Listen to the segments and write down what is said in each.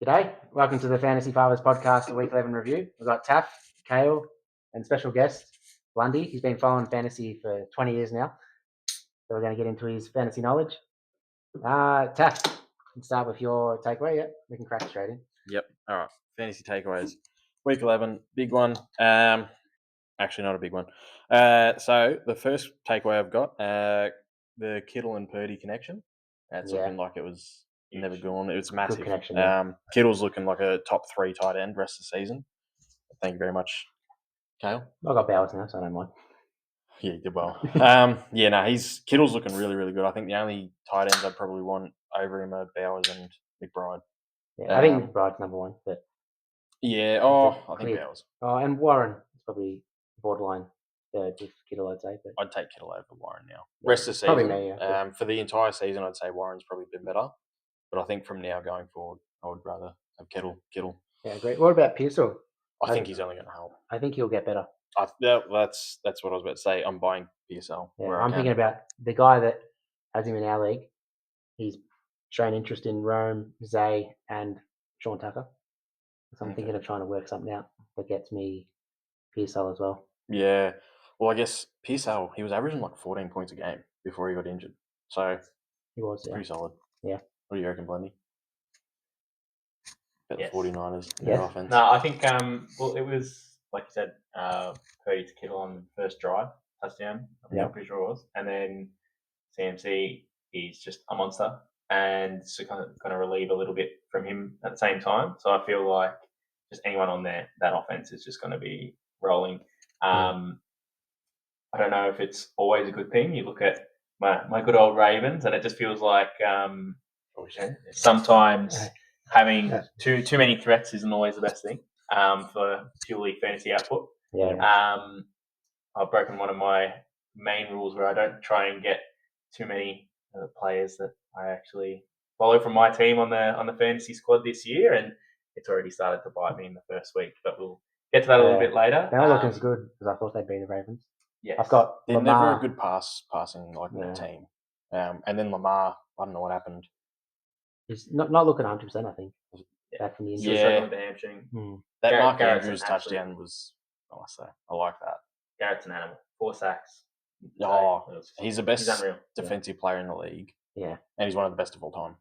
G'day, welcome to the Fantasy Fathers podcast, the Week 11 review. We've got Taff, Kale, and special guest, Blundy. He's been following fantasy for 20 years now, so we're going to get into his fantasy knowledge. Taff, let's start with your takeaway. Yep, we can crack straight in. Yep. All right. Fantasy takeaways. Week 11, big one. Actually, not a big one. So the first takeaway I've got, the Kittle and Purdy connection. It's looking like it was never gone. It was massive. Good connection. Yeah. Kittle's looking like a top 3 tight end rest of the season. Thank you very much, Kale. I've got Bowers now, so I don't mind. Yeah, you did well. Kittle's looking really, really good. I think the only tight ends I'd probably want over him are Bowers and McBride. Yeah, I think McBride's number one, but yeah. I think Bowers. Oh, and Warren is probably borderline third with Kittle, I'd say. But I'd take Kittle over Warren now. Rest of the season, probably me, yeah. For the entire season, I'd say Warren's probably been better. But I think from now going forward, I would rather have Kittle. Yeah, great. What about Pearsall? I think he's only going to help. I think he'll get better. That's what I was about to say. I'm buying PSL. Yeah, I'm thinking about the guy that has him in our league. He's shown interest in Rome, Zay, and Sean Tucker. So I'm thinking of trying to work something out that gets me PSL as well. Yeah. Well, I guess PSL, he was averaging like 14 points a game before he got injured. So he was pretty solid. Yeah. What do you reckon, Blundy? About the 49ers offense. No, I think it was like you said, Purdy to Kittle on the first drive touchdown. I'm pretty sure it was, and then CMC is just a monster, and so kind of going to relieve a little bit from him at the same time. So I feel like just anyone on that offense is just going to be rolling. I don't know if it's always a good thing. You look at my good old Ravens, and it just feels like sometimes having too many threats isn't always the best thing for purely fantasy output. Yeah. I've broken one of my main rules where I don't try and get too many players that I actually follow from my team on the fantasy squad this year, and it's already started to bite me in the first week. But we'll get to that a little bit later. They're looking as good as I thought they'd be, the Ravens. Yes. I've got They're Lamar. never a good passing team. And then Lamar, I don't know what happened. He's not looking 100%, I think. Back from the injury. With the hamstring. That Mark Andrews touchdown was nice though. I like that. Garrett's an animal. 4 sacks. He's the best defensive player in the league. Yeah. And he's one of the best of all time.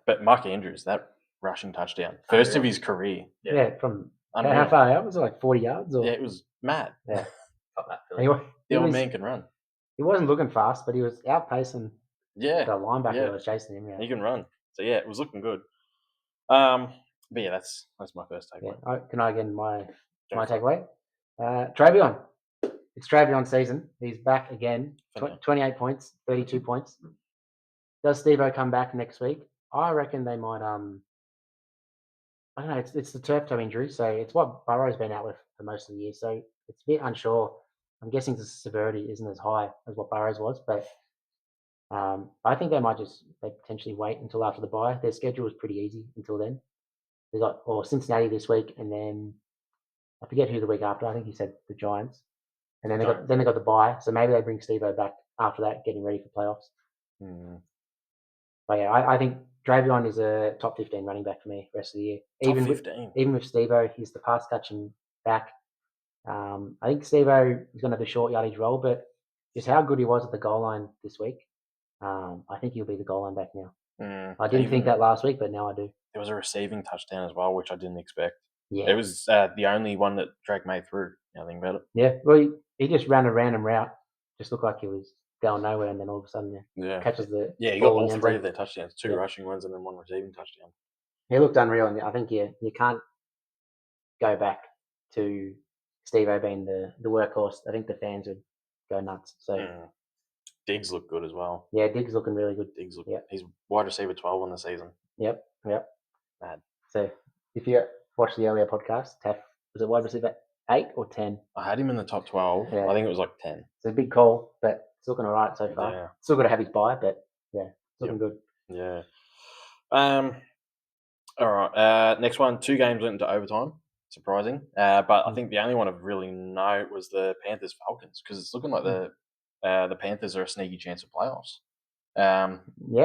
But Mark Andrews, that rushing touchdown, first of his career. Yeah, from how far out? Was it like 40 yards? Or? Yeah, it was mad. Yeah. The old man can run. He wasn't looking fast, but he was outpacing the linebacker that was chasing him. Yeah. He can run. So, it was looking good. But, that's my first takeaway. Yeah. Can I get my takeaway? TREVEYON. It's TREVEYON season. He's back again. 28 points, 32 points. Does Steve-O come back next week? I reckon they might. I don't know. It's the turf toe injury, so it's what Burrow's been out with for most of the year. So it's a bit unsure. I'm guessing the severity isn't as high as what Burrow's was, but I think they potentially wait until after the bye. Their schedule is pretty easy until then. They got Cincinnati this week, and then I forget who the week after. I think he said the Giants, and then they got the bye. So maybe they bring Steve-O back after that, getting ready for playoffs. But yeah, I think TREVEYON is a top 15 running back for me the rest of the year. Even with Steve-O, he's the pass catching back. I think Steve-O is going to have a short yardage role, but just how good he was at the goal line this week, I think he'll be the goal line back now. I didn't think that last week, but now I do. There was a receiving touchdown as well, which I didn't expect. Yeah. It was the only one that Drake made through. Now think about it. Yeah, well, he just ran a random route. Just looked like he was going nowhere, and then all of a sudden catches the he got all 3 of their touchdowns, 2 rushing ones and then 1 receiving touchdown. He looked unreal, and I think you can't go back to Steve-O being the workhorse. I think the fans would go nuts. So Diggs looked good as well. Yeah, Diggs looking really good. He's wide receiver 12 on the season. Yep. Mad. So if you watched the earlier podcast, Taff, was it wide receiver 8 or 10? I had him in the top 12. Yeah. I think it was like 10. It's a big call, but it's looking all right so far. Yeah. Still got to have his bye, but it's looking good. Yeah. All right. Next one, 2 games went into overtime. Surprising. But I think the only one of really note was the Panthers-Falcons, because it's looking like the Panthers are a sneaky chance of playoffs. Yeah,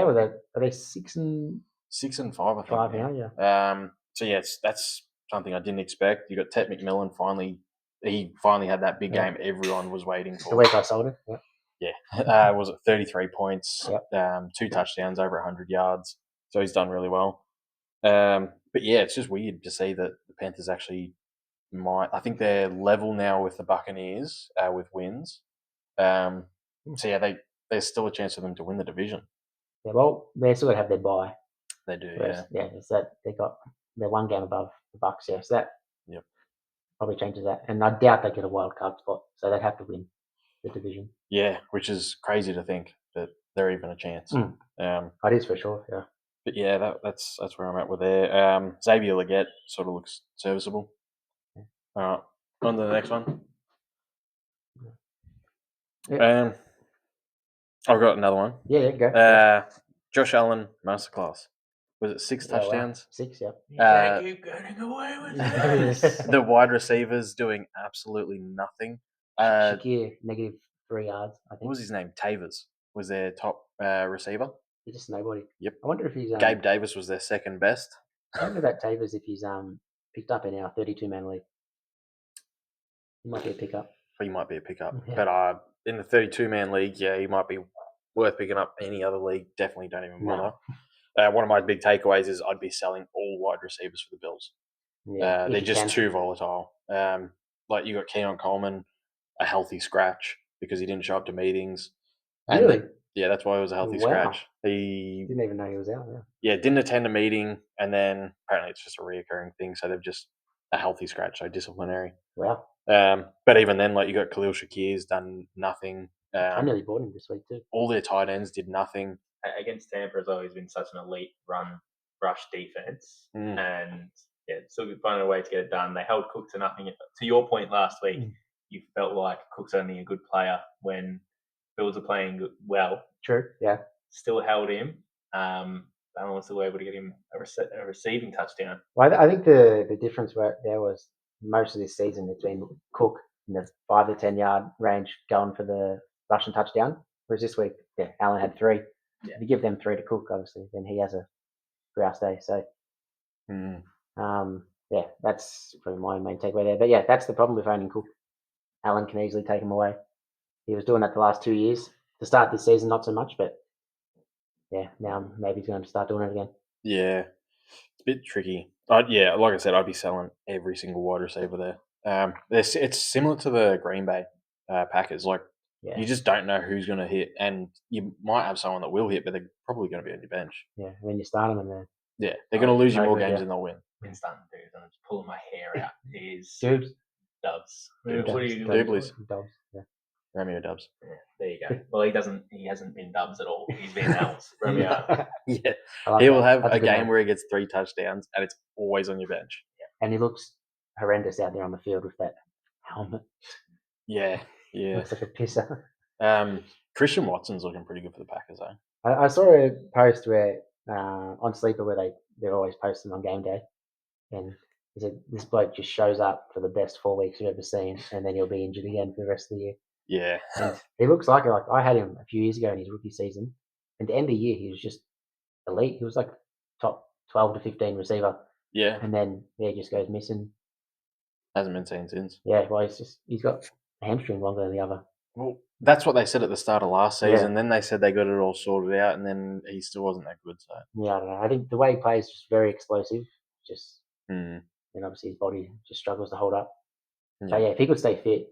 are they 6-5 6-5, I think. now? Yeah. So yeah, that's something I didn't expect. You got Ted McMillan he finally had that big Yeah. game everyone was waiting The for. week I sold it. Yeah. Yeah, was it 33 points, Yep. 2 touchdowns, over 100 yards. So he's done really well. But yeah, it's just weird to see that the Panthers actually might. I think they're level now with the Buccaneers with wins. So yeah, there's still a chance for them to win the division. Yeah. Well, they still got to have their bye. They do, Whereas, it's that they're one game above the Bucks. Yeah, so that probably changes that. And I doubt they get a wild card spot, so they'd have to win the division. Yeah, which is crazy to think that they're even a chance. It is for sure. Yeah. But yeah, that's where I'm at with there. Xavier Leggett sort of looks serviceable. All right, on to the next one. Yeah. I've got another one. Yeah, go. Josh Allen masterclass. Was it 6 touchdowns? Wow. 6, yeah. You can't keep getting away with this. The wide receivers doing absolutely nothing. Shakir, -3 yards, I think. What was his name? Tavers was their top receiver. He's just nobody. Yep. I wonder if he's Gabe Davis was their second best. I wonder about Tavers if he's picked up in our 32-man league. He might be a pickup. He might be a pickup, Yeah. but in the 32-man league, he might be worth picking up. Any other league, definitely don't even bother. One of my big takeaways is I'd be selling all wide receivers for the Bills. Yeah, they're just too volatile. Like you got Keon Coleman, a healthy scratch because he didn't show up to meetings. And Really? that's why it was a healthy scratch. He didn't even know he was out. didn't attend a meeting, and then apparently it's just a reoccurring thing. So they've just a healthy scratch, so disciplinary. Wow. But even then, like you got Khalil Shakir's done nothing. I nearly bought him this week too. All their tight ends did nothing. Against Tampa has always been such an elite run rush defense, and still finding a way to get it done. They held Cook to nothing. To your point last week, you felt like Cook's only a good player when Bills are playing well. True. Yeah. Still held him. They were still able to get him a receiving touchdown. Well, I think the difference there was most of this season between Cook in the 5 to 10 yard range going for the rushing touchdown, whereas this week, Allen had 3. Yeah. If you give them 3 to Cook, obviously, then he has a grouse day. So, that's probably my main takeaway there. But that's the problem with owning Cook. Allen can easily take him away. He was doing that the last 2 years. To start this season, not so much, but now maybe he's going to start doing it again. Yeah, it's a bit tricky. Like I said, I'd be selling every single wide receiver there. It's similar to the Green Bay Packers. Like you just don't know who's going to hit, and you might have someone that will hit, but they're probably going to be on your bench. Yeah, when you start them, and they're going to lose you more games than they'll win. Been starting to do, and I'm just pulling my hair out. Is Dubs. What are you doing? Dubs. Yeah. Romeo Dubs. Yeah, there you go. Well, he hasn't been Dubs at all. He's been Owls. Romeo. Yeah. Like he will have That's a game one. where he gets 3 touchdowns, and it's always on your bench. Yeah. And he looks horrendous out there on the field with that helmet. Yeah. Looks like a pisser. Christian Watson's looking pretty good for the Packers, though. I saw a post where on Sleeper where they're always posting on game day, and he said this bloke just shows up for the best 4 weeks you've ever seen, and then he'll be injured again for the rest of the year. Yeah. And he looks like I had him a few years ago in his rookie season. And at the end of the year, he was just elite. He was like top 12 to 15 receiver. Yeah. And then he just goes missing. Hasn't been seen since. Yeah, well, he's got a hamstring longer than the other. Well, that's what they said at the start of last season. Then they said they got it all sorted out, and then he still wasn't that good. So yeah, I don't know. I think the way he plays is very explosive. Just and obviously his body just struggles to hold up. So if he could stay fit,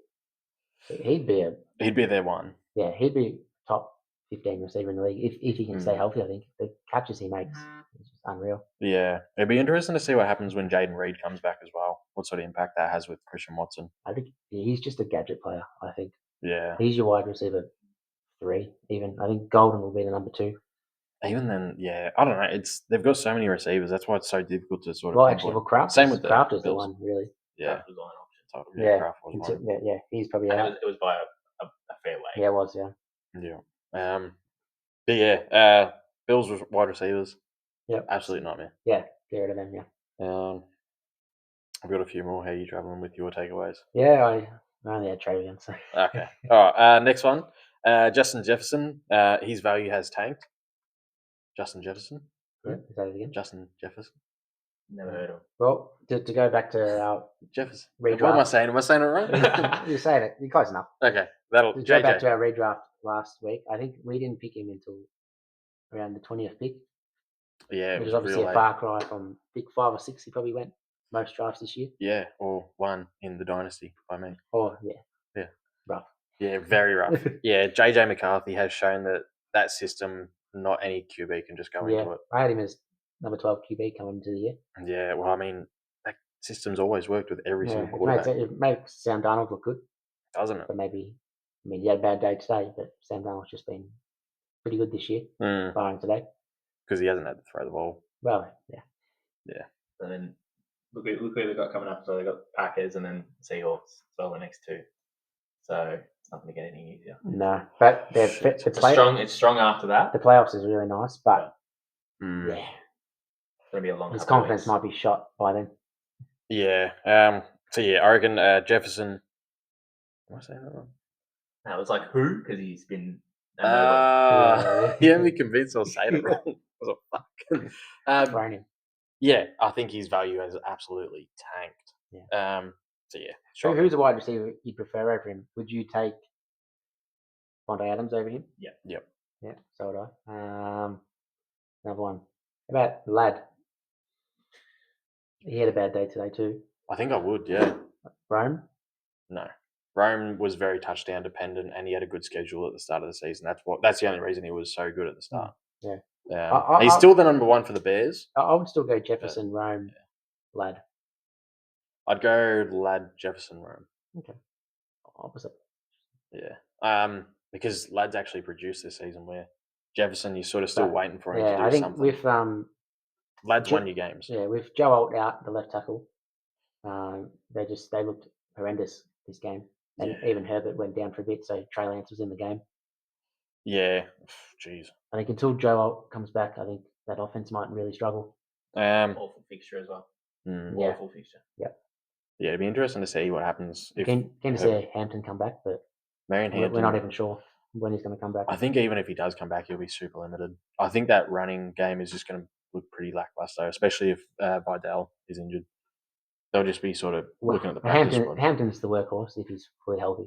he'd be their one. Yeah, he'd be top 15 receiver in the league if he can stay healthy. I think the catches he makes is just unreal. Yeah, it'd be interesting to see what happens when Jaden Reed comes back as well. What sort of impact that has with Christian Watson. I think he's just a gadget player. I think. Yeah, he's your wide receiver 3. Even I think Golden will be the number 2. Even then, I don't know. They've got so many receivers. That's why it's so difficult to sort of. Well, actually, Kraft. Same with Kraft is the Bills. one really. Yeah, Kraft was on option. Kraft was one. Yeah, he's probably out. It was by a fair way. Yeah, it was. Yeah. But Bills wide receivers. Yeah. Absolute nightmare. Yeah, get rid of them. Yeah. I've got a few more. How are you traveling with your takeaways? Yeah, I only had TREVEYON. So. Okay. All right. Next one. Justin Jefferson. His value has tanked. Justin Jefferson. Yeah, is that it again? Justin Jefferson. Never heard of. Well, to go back to our Jefferson. redraft. What am I saying? Am I saying it right? You're saying it. You're close enough. Okay, that'll To go back to JJ. our redraft last week, I think we didn't pick him until around the 20th pick, Yeah, it which was is obviously real a late. far cry from pick 5 or 6. He probably went most drafts this year. Yeah, or one in the dynasty by me. Oh, yeah. Yeah. Rough. Yeah, very rough. Yeah, JJ McCarthy has shown that system, not any QB can just go Yeah, into it. I had him as number 12 QB coming into the year. Yeah, well, I mean, that system's always worked with every single quarterback, It makes Sam Darnold look good, doesn't it? but maybe, I mean, he had a bad day today, but Sam Darnold's just been pretty good this year, barring today. Because he hasn't had to throw the ball. Well, yeah. And then look who they've got coming up. So they've got Packers and then Seahawks as well, the next two. So it's not going to get any easier. No, but Shit. It's strong after that. The playoffs is really nice, but yeah, It's going to be a long. his couple of confidence weeks. might be shot by then. Yeah. So yeah, I reckon Jefferson. Am I saying that wrong? No, it was like who? Because he's been. You had me convinced I was saying it wrong. I was like, fuck. Thrown him. Yeah, I think his value has absolutely tanked. Yeah. So yeah, Who's a wide receiver you'd prefer over him? Would you take Vontae Adams over him? Yeah. Yep. Yeah, so would I. Another one. How about Ladd? He had a bad day today too. I think I would. Yeah. Rome? No. Rome was very touchdown dependent, and he had a good schedule at the start of the season. That's the only reason he was so good at the start. Yeah. He's still the number one for the Bears. I would still go Jefferson, Rome, Ladd. I'd go Ladd, Jefferson, Rome. Okay. Opposite. Yeah. Because Ladd's actually produced this season, where Jefferson, you're sort of still waiting for him to do I think something. with Ladd's won you games. Yeah, with Joe Alt out, the left tackle, they looked horrendous this game, and even Herbert went down for a bit. So Trey Lance was in the game. Yeah, jeez. I think until Joe Alt comes back, I think that offense might really struggle. Awful fixture as well. Yeah. Awful fixture. Yeah. Yeah, it'd be interesting to see what happens. Keen to see Hampton come back, but Marion Hampton, we're not even sure when he's going to come back. I think even if he does come back, he'll be super limited. I think that running game is just going to look pretty lackluster, especially if Vidal is injured. They'll just be sort of looking at the practice squad. Hampton's the workhorse if he's fully healthy.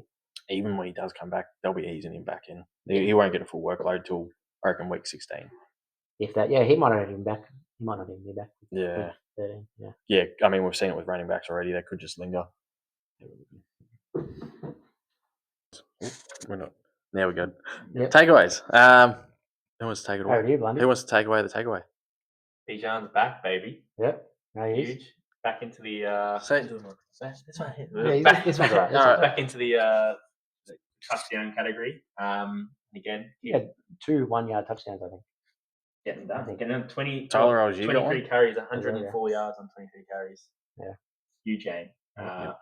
Even when he does come back, they'll be easing him back in. He won't get a full workload till, I reckon, week 16. If that, he might not even be back. He might not even be back. Yeah. 13, yeah. Yeah, I mean, we've seen it with running backs already. They could just linger. We're not. Now we're good. Yep. Takeaways. Who wants to take it away? Over to you, Blundy. Who wants to take away the takeaway? Bijan's back, baby. Yep. No, he is. Huge. Back into the. Say- This one here. Yeah, this one's right. This one's right. Back into the touchdown category. Again, He had 2 1-yard touchdowns, I think. getting done. Getting done. Tyler Algier got 23 one? carries, 104 yards on 23 carries. Yeah. Huge game.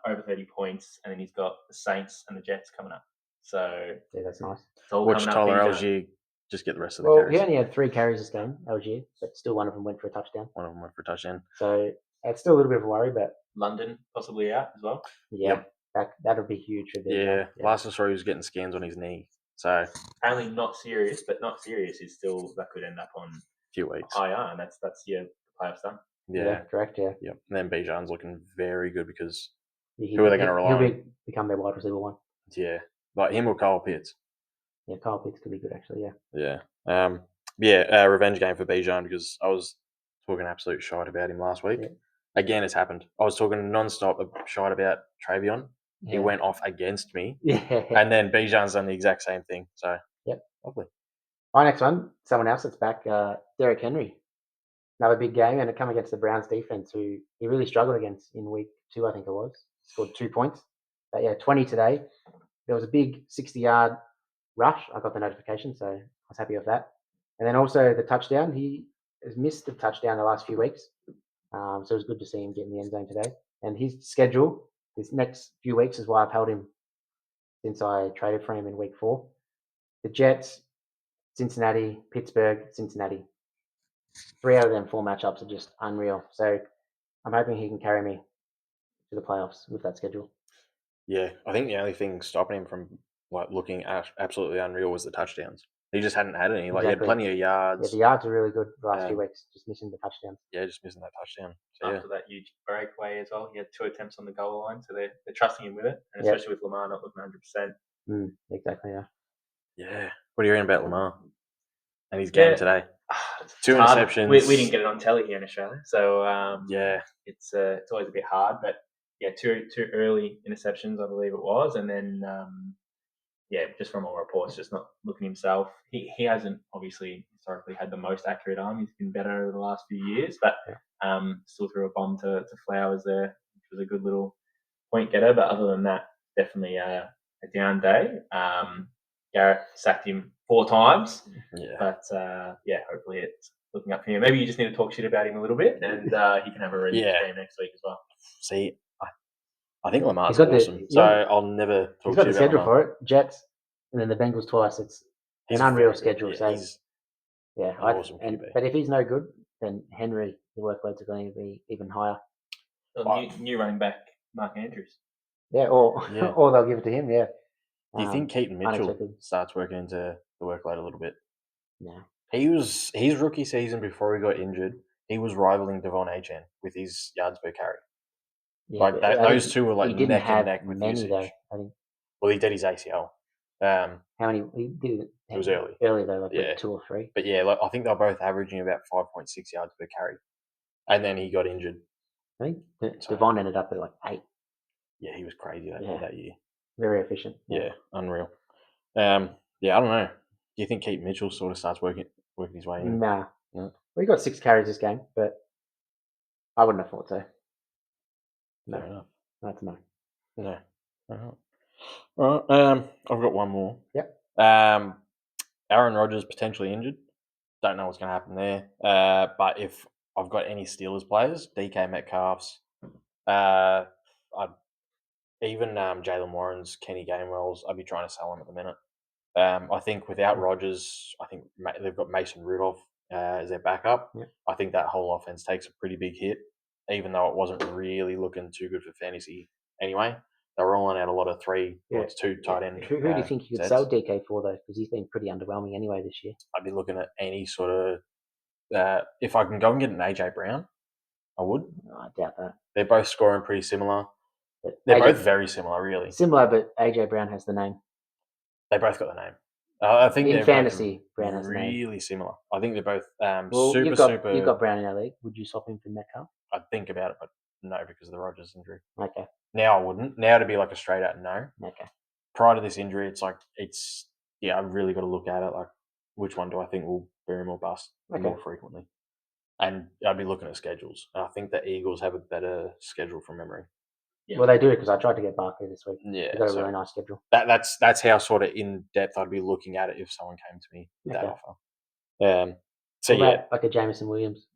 Over 30 points. And then he's got the Saints and the Jets coming up. So Yeah, that's nice. it's all Watch coming Tyler up. Algier just get the rest of the Well, carries. he only had 3 carries this game, Algier, but still one of them went for a touchdown. One of them went for a touchdown. So it's still a little bit of a worry, but London possibly out as well. yeah, that'll be huge for them. Last I saw he was getting scans on his knee. So Apparently not serious, but not serious is still that could end up on a few weeks. IR, and that's your playoffs done. Yeah. Correct. Yeah. Yep. And then Bijan's looking very good because Who are they gonna rely on? Become their wide receiver one. like him or Kyle Pitts. Yeah, Kyle Pitts could be good actually. Yeah. Yeah. Revenge game for Bijan because I was talking absolute shite about him last week. Yeah. Again, it's happened. I was talking non-stop shite about TREVEYON. Yeah. He went off against me. Yeah. And then Bijan's done the exact same thing. So, Yep. Lovely. Our next one, someone else that's back, Derrick Henry. Another big game, and it come against the Browns defense, who he really struggled against in week 2, I think it was. Scored 2 points. But 20 today. There was a big 60-yard rush. I got the notification, so I was happy with that. And then also the touchdown. He has missed the touchdown the last few weeks. So it was good to see him get in the end zone today. And his schedule, this next few weeks, is why I've held him since I traded for him in week 4. The Jets, Cincinnati, Pittsburgh, Cincinnati. 3 out of them 4 matchups are just unreal. So I'm hoping he can carry me to the playoffs with that schedule. Yeah, I think the only thing stopping him from looking absolutely unreal was the touchdowns. He just hadn't had any. Like he had Exactly. plenty of Yeah, yards. the yards are really good the last few Um, weeks, just missing the touchdowns. Yeah, just missing that touchdown. So, yeah. After that huge breakaway as well, he had 2 attempts on the goal line, so they're trusting him with it, and Yep. especially with Lamar not looking 100%. Exactly, yeah. Yeah. What are you hearing about Lamar and his game today? It's 2 hard. interceptions. We didn't get it on telly here in Australia, so Yeah. it's always a bit hard. But yeah, two early interceptions, I believe it was, and then just from all reports, just not looking himself. He hasn't obviously historically had the most accurate arm. He's been better over the last few years, but still threw a bomb to Flowers there, which was a good little point getter. But other than that, definitely a down day. Garrett sacked him 4 times, but hopefully it's looking up for him. Maybe you just need to talk shit about him a little bit, and he can have a really good game next week as well. See, I think Lamar's got awesome, so I'll never talk he's got shit the about schedule Lamar. for it. Jets, and then the Bengals twice. It's an unreal schedule. Yeah, so he's an awesome QB. But if he's no good, then Henry, the workloads are going to be even higher. New running back, Mark Andrews. Yeah, or they'll give it to him. Yeah. Do you think Keaton Mitchell unexpected. starts working into the workload a little bit? No. His rookie season before he got injured, he was rivaling Devon Achane with his yards per carry. Yeah, those two were like neck and neck with many usage. though. I think. Well, he did his ACL. How many? He did it. It was early. Early though, like 2 or 3. But yeah, I think they're both averaging about 5.6 yards per carry, and then he got injured. I think Devon ended up at like 8. Yeah, he was crazy that year. Very efficient. Yeah, unreal. I don't know. Do you think Keaton Mitchell sort of starts working his way in? Nah. No. Well, he got 6 carries this game, but I wouldn't have thought so. No. Fair enough. That's no. No. All right. I've got one more. Yep. Aaron Rodgers potentially injured. Don't know what's going to happen there. But if I've got any Steelers players, DK Metcalf's, even Jalen Warren's, Kenny Gainwell's, I'd be trying to sell them at the minute. I think without Rodgers, I think they've got Mason Rudolph as their backup. Yep. I think that whole offense takes a pretty big hit, even though it wasn't really looking too good for fantasy anyway. They were rolling out a lot of 3 or 2 tight end. Who do you think you could sell DK for though? Because he's been pretty underwhelming anyway this year. I'd be looking at any sort of if I can go and get an AJ Brown, I would. No, I doubt that. They're both scoring pretty similar. But They're both very similar, really. Similar, but AJ Brown has the name. They both got the name. I think in fantasy, Brown has really similar. I think they're both well, super. You've got Brown in our league. Would you swap him for Metcalf? I'd think about it, but no, because of the Rodgers injury. Okay. Now I wouldn't. Now to be like a straight out no. Okay. Prior to this injury, I've really got to look at it. Like, which one do I think will boom or bust more frequently? And I'd be looking at schedules. And I think the Eagles have a better schedule from memory. Yeah. Well, they do because I tried to get Barkley this week. Yeah, they got a really nice schedule. That's how sort of in depth I'd be looking at it if someone came to me with that offer. Like a Jameson Williams.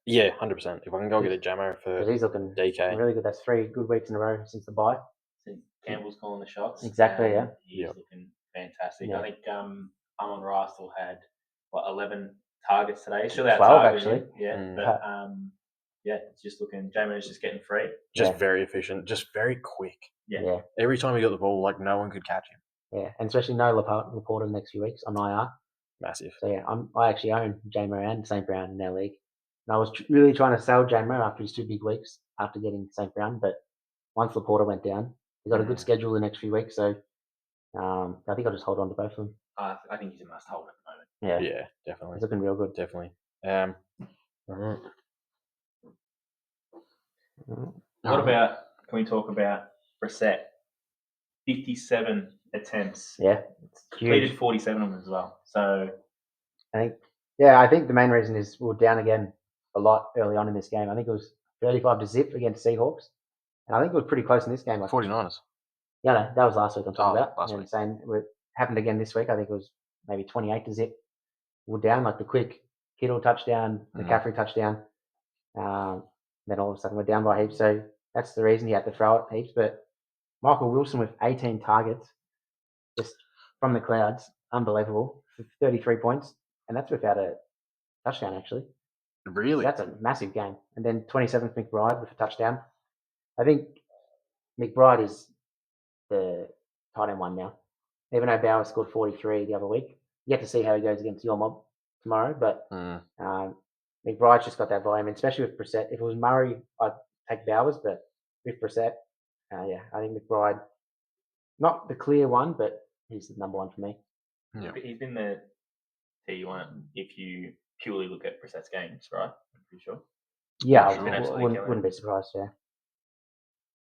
Yeah, 100%. If I can go get a Jamo for he's looking DK, really good. That's 3 good weeks in a row since the bye. Since Campbell's calling the shots. Exactly. Yeah. He's looking fantastic. I think Amon Ra still had 11 targets today. Still 12 actually. Yeah, but it's just looking. Jamo's just getting free. Just very efficient. Just very quick. Yeah. Every time he got the ball, like no one could catch him. Yeah, and especially no Laporta the next few weeks on IR. Massive. So yeah, I actually own Jamo and St. Brown in our league. And I was really trying to sell Jamo after his 2 big weeks after getting St. Brown, but once Laporta went down, he got a good schedule the next few weeks. So I think I'll just hold on to both of them. I think he's a must hold at the moment. Yeah, definitely. He's looking real good. Definitely. What about? Can we talk about Brissett? 57 attempts. Yeah, completed 47 of them as well. So I think the main reason is we're down again a lot early on in this game. I think it was 35-0 against Seahawks, and I think it was pretty close in this game. 49ers. Yeah, no, that was last week I'm talking about. Last week. Same, it happened again this week. I think it was maybe 28-0. We're down like the quick Kittle touchdown, McCaffrey touchdown. Then all of a sudden we're down by heaps. So that's the reason he had to throw it heaps. But Michael Wilson with 18 targets, just from the clouds, unbelievable. 33 points, and that's without a touchdown actually. Really? That's a massive game. And then 27th McBride with a touchdown. I think McBride is the tight end one now. Even though Bauer scored 43 the other week, yet to see how he goes against your mob tomorrow. But McBride's just got that volume, and especially with Brissett. If it was Murray, I'd take Bowers, but with Brissett, I think McBride, not the clear one, but he's the number one for me. Yeah. He's been the T1 if you purely look at Brissett's games, right? I'm pretty sure. Yeah, Sure. I wouldn't be surprised. Yeah.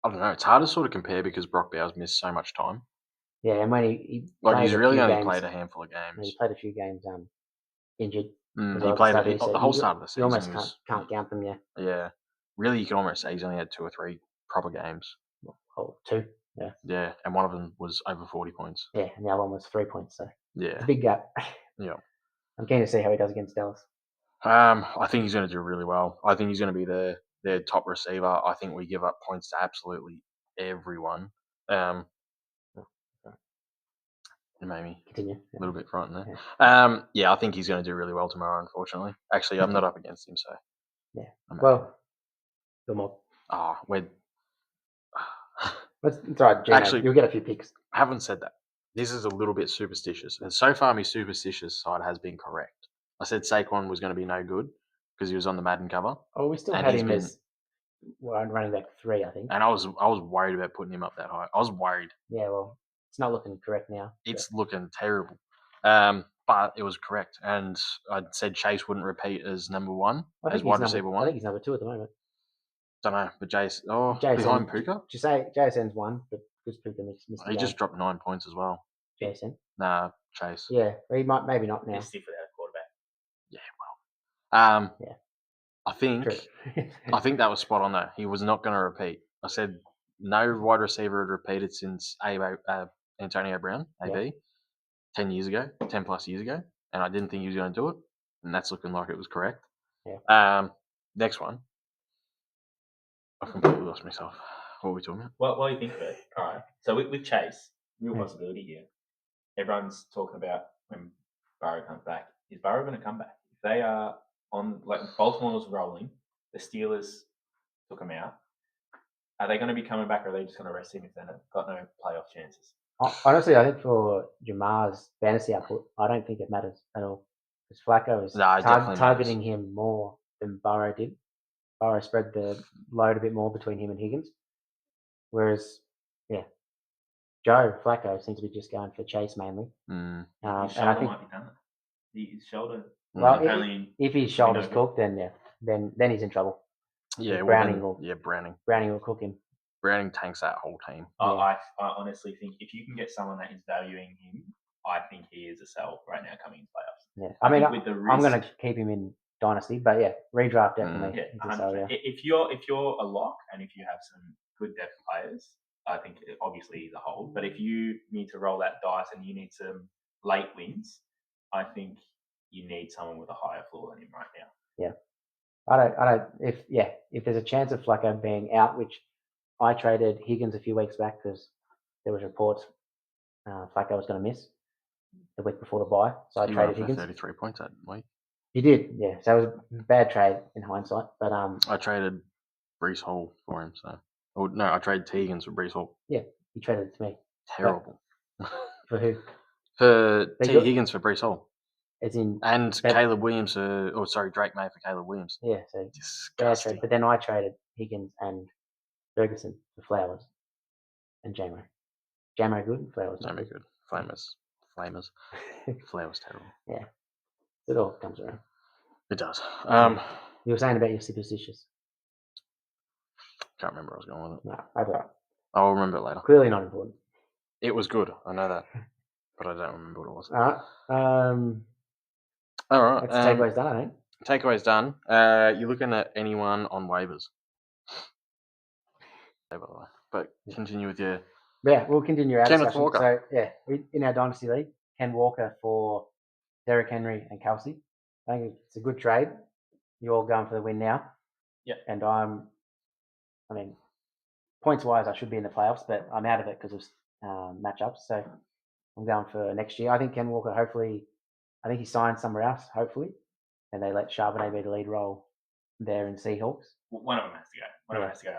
I don't know. It's hard to sort of compare because Brock Bowers missed so much time. Yeah, and when he he's really only games, played a handful of games. He played a few games injured. He played the whole start of the season. You almost can't count them, yeah. Yeah. Really, you can almost say he's only had 2 or 3 proper games. Oh, 2, yeah. Yeah, and one of them was over 40 points. Yeah, and the other one was 3 points, so yeah. It's a big gap. Yeah. I'm keen to see how he does against Dallas. I think he's going to do really well. I think he's going to be their top receiver. I think we give up points to absolutely everyone. It made me Continue. a little bit frightened there. Yeah. I think he's going to do really well tomorrow, unfortunately. Actually, I'm not up against him, so. Yeah. Well, the mob. It's all right, actually, you'll get a few picks. I haven't said that. This is a little bit superstitious. And so far, my superstitious side has been correct. I said Saquon was going to be no good because he was on the Madden cover. Oh, we still had him as running back 3, I think. And I was worried about putting him up that high. I was worried. Yeah, well, it's not looking correct now. It's looking terrible. But it was correct. And I said Chase wouldn't repeat as number 1, as wide receiver 1. I think he's number 2 at the moment. Don't know, but behind Puka? Just say JSN's 1, but because Puka missed he just dropped 9 points as well. JSN? Nah, Chase. Yeah, he might, maybe not now. He's stiff without a quarterback. Yeah, well. Yeah. I think that was spot on though. He was not going to repeat. I said no wide receiver had repeated since Antonio Brown, AB, 10 plus years ago, and I didn't think he was going to do it, and that's looking like it was correct. Yeah. Next one. I've completely lost myself. What are we talking about? What do you think of it? All right. So with Chase, real possibility here. Everyone's talking about when Burrow comes back. Is Burrow going to come back? If they are on, like Baltimore was rolling, the Steelers took him out. Are they going to be coming back, or are they just going to rest him if they've got no playoff chances? Honestly, I think for Jamar's fantasy output, I don't think it matters at all. Because Flacco is targeting him more than Burrow did. Burrow spread the load a bit more between him and Higgins. Whereas, Joe Flacco seems to be just going for Chase mainly. And I think might be done. His shoulder. Well, if his shoulder's cooked, then he's in trouble. Yeah, Browning will cook him. Browning tanks that whole team. I honestly think if you can get someone that is valuing him, I think he is a sell right now coming into playoffs. Yeah, I mean, I'm going to keep him in Dynasty, but redraft definitely. If you're a lock and if you have some good depth players, I think obviously he's a hold. But if you need to roll that dice and you need some late wins, I think you need someone with a higher floor than him right now. Yeah. I don't. If there's a chance of Flacco being out, which I traded Higgins a few weeks back because there was reports Flacco was going to miss the week before the bye, so I traded Higgins. 33 points that week. He did, yeah. So it was a bad trade in hindsight, but I traded Breece Hall for him. I traded Higgins for Breece Hall. Yeah, he traded it to me. Terrible. For who? For Higgins for Breece Hall. Caleb Williams Drake May for Caleb Williams. Yeah, so disgusting. Trade. But then I traded Higgins and Ferguson for Flowers and Jamo. Jamo good, Flowers not good. Flamers. Flowers terrible. Yeah. It all comes around. It does. You were saying about your superstitious. Can't remember where I was going with it. No, that's all right. I'll remember it later. Clearly not important. It was good. I know that. But I don't remember what it was. All right. Takeaway's done, I think. Takeaway's done. You're looking at anyone on waivers. By the way. But continue with your... Yeah, we'll continue our Kenneth discussion. Walker. So, in our Dynasty League, Ken Walker for Derrick Henry and Kelsey. I think it's a good trade. You're all going for the win now. Yeah. And points-wise, I should be in the playoffs, but I'm out of it because of matchups. So I'm going for next year. I think Ken Walker, I think he signed somewhere else, hopefully. And they let Charbonnet be the lead role there in Seahawks. One of them has to go.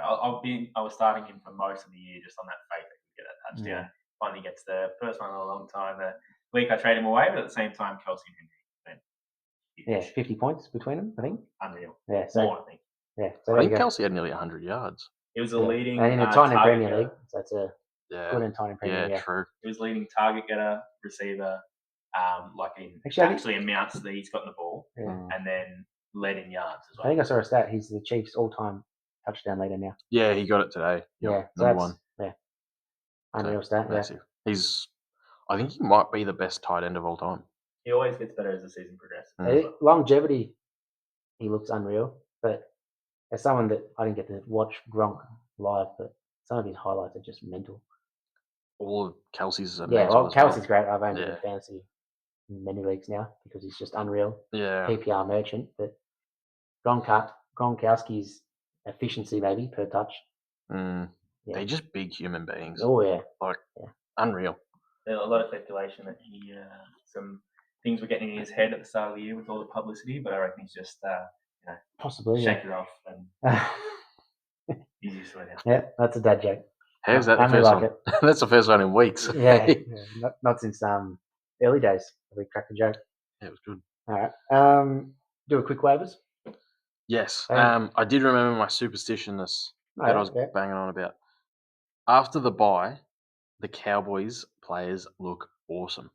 I was starting him for most of the year just on that faith that he could get that touchdown. Finally gets the first one in a long time. week I trade him away, but at the same time, Kelsey and Henry went Yeah, huge. 50 points between them, I think. Unreal. Yeah, so More, I think. yeah, so I there you think go. Kelsey had nearly 100 yards. It was a Yeah. leading And in a tiny target Premier getter. League, so it's a Yeah. good and tiny Premier. Yeah, Yeah, true. He was leading target getter, receiver, like in Actually, amounts that he's gotten the ball, Yeah. and then led in yards as well. I think I saw a stat. He's the Chiefs' all-time touchdown leader now. Yeah, he got it today. Yeah, so number that's 1. yeah, unreal stat. Yeah, Massive. I think he might be the best tight end of all time. He always gets better as the season progresses. Longevity, he looks unreal. But as someone that I didn't get to watch Gronk live, but some of his highlights are just mental. All of Kelsey's are Yeah, mental well, as well. Kelsey's great. I've owned him in Yeah. fantasy in many leagues now because he's just unreal. Yeah. PPR merchant, but Gronkowski's efficiency maybe per touch. Yeah. They're just big human beings. Oh yeah, Unreal. There's a lot of speculation that he some things were getting in his head at the start of the year with all the publicity, but I reckon he's just possibly. shake it off and he's used to it now. Yeah, that's a dad joke. How's that the And we first like one? it. That's the first one in weeks. Yeah, not since early days. We cracked the joke. Yeah, it was good. All right. Do a quick waivers. Yes. Um, I did remember my superstitionness that I was yeah. banging on about. After the bye, the Cowboys players look awesome.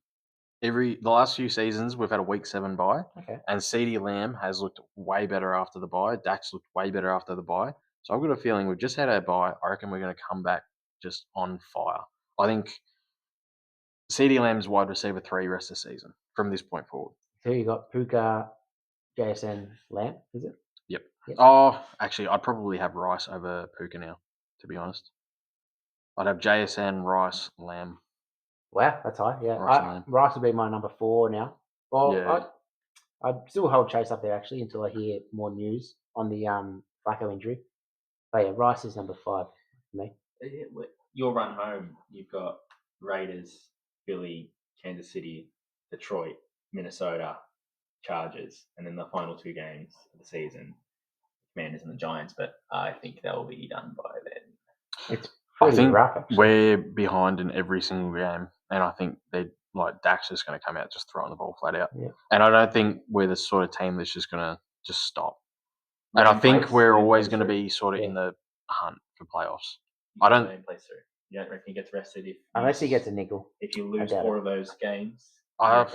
The last few seasons, we've had a week 7 bye, Okay. and CeeDee Lamb has looked way better after the bye. Dax looked way better after the bye. So I've got a feeling we've just had our bye. I reckon we're going to come back just on fire. I think CeeDee Lamb's wide receiver 3 rest of the season from this point forward. So you got Puka, JSN, Lamb, is it? Yep. Yep. Oh, actually, I'd probably have Rice over Puka now, to be honest. I'd have JSN, Rice, Lamb. Wow, that's high. Yeah, Rice and Lamb. Rice would be my number 4 now. Well, Yeah. I'd still hold Chase up there actually until I hear more news on the Flacco injury. But yeah, Rice is number 5 for me. Your run home, you've got Raiders, Philly, Kansas City, Detroit, Minnesota, Chargers, and then the final 2 games of the season, Commanders and the Giants. But I think they'll be done by then. It's I pretty think rough, actually. we're behind in every single game, and I think Dak's just going to come out just throwing the ball flat out. Yeah. And I don't think we're the sort of team that's just going to just stop. And I think we're always going to be sort of in the hunt for playoffs. I don't. You don't reckon he gets rested Unless he gets a nickel. If you lose 4 of those games. I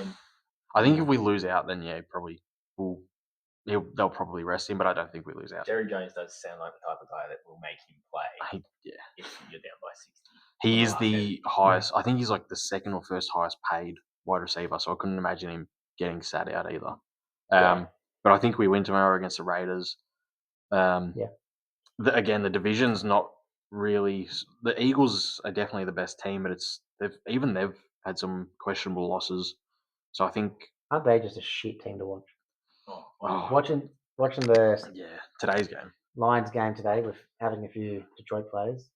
think if we lose out, then yeah, probably they'll probably rest him, but I don't think we lose out. Jerry Jones does sound like the type of guy that will make him play. If you're down by 60. He is the highest. I think he's like the second or first highest paid wide receiver, so I couldn't imagine him getting sat out either. But I think we win tomorrow against the Raiders. Again, the division's not really. The Eagles are definitely the best team, but they've had some questionable losses. So I think. Aren't they just a shit team to watch? Oh. Watching the today's game. Lions game today with having a few Detroit players.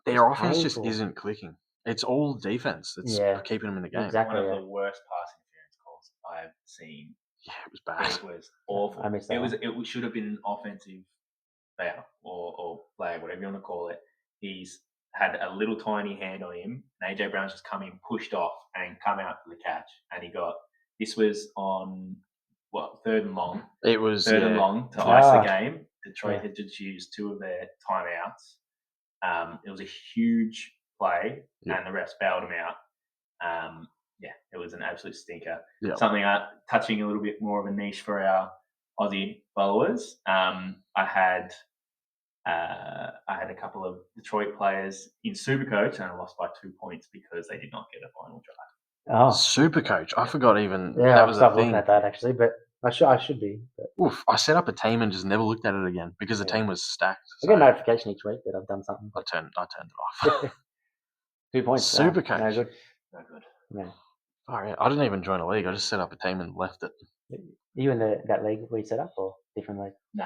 Their offense just isn't clicking. It's all defense that's keeping them in the game. Exactly. One of the worst pass interference calls I've seen. Yeah, it was bad. It was awful. I missed that. It should have been an offensive foul or flag, whatever you want to call it. He's had a little tiny hand on him, and AJ Brown's just come in, pushed off, and come out for the catch. And this was on 3rd and long. It was 3rd and long to ice the game. Detroit had just used 2 of their timeouts. It was a huge play, and the refs bailed him out. It was an absolute stinker. Yep. Something touching a little bit more of a niche for our Aussie followers. I had a couple of Detroit players in Supercoach, and I lost by 2 points because they did not get a final drive. Oh, Supercoach! I forgot even that was a thing. Looking at that actually, but I should be. But... Oof! I set up a team and just never looked at it again because the team was stacked. I get a notification each week that I've done something. I turned it off. 2 points. Supercoach. No good. No good. No. All right. I didn't even join a league. I just set up a team and left it. You in that league we set up or different league? No.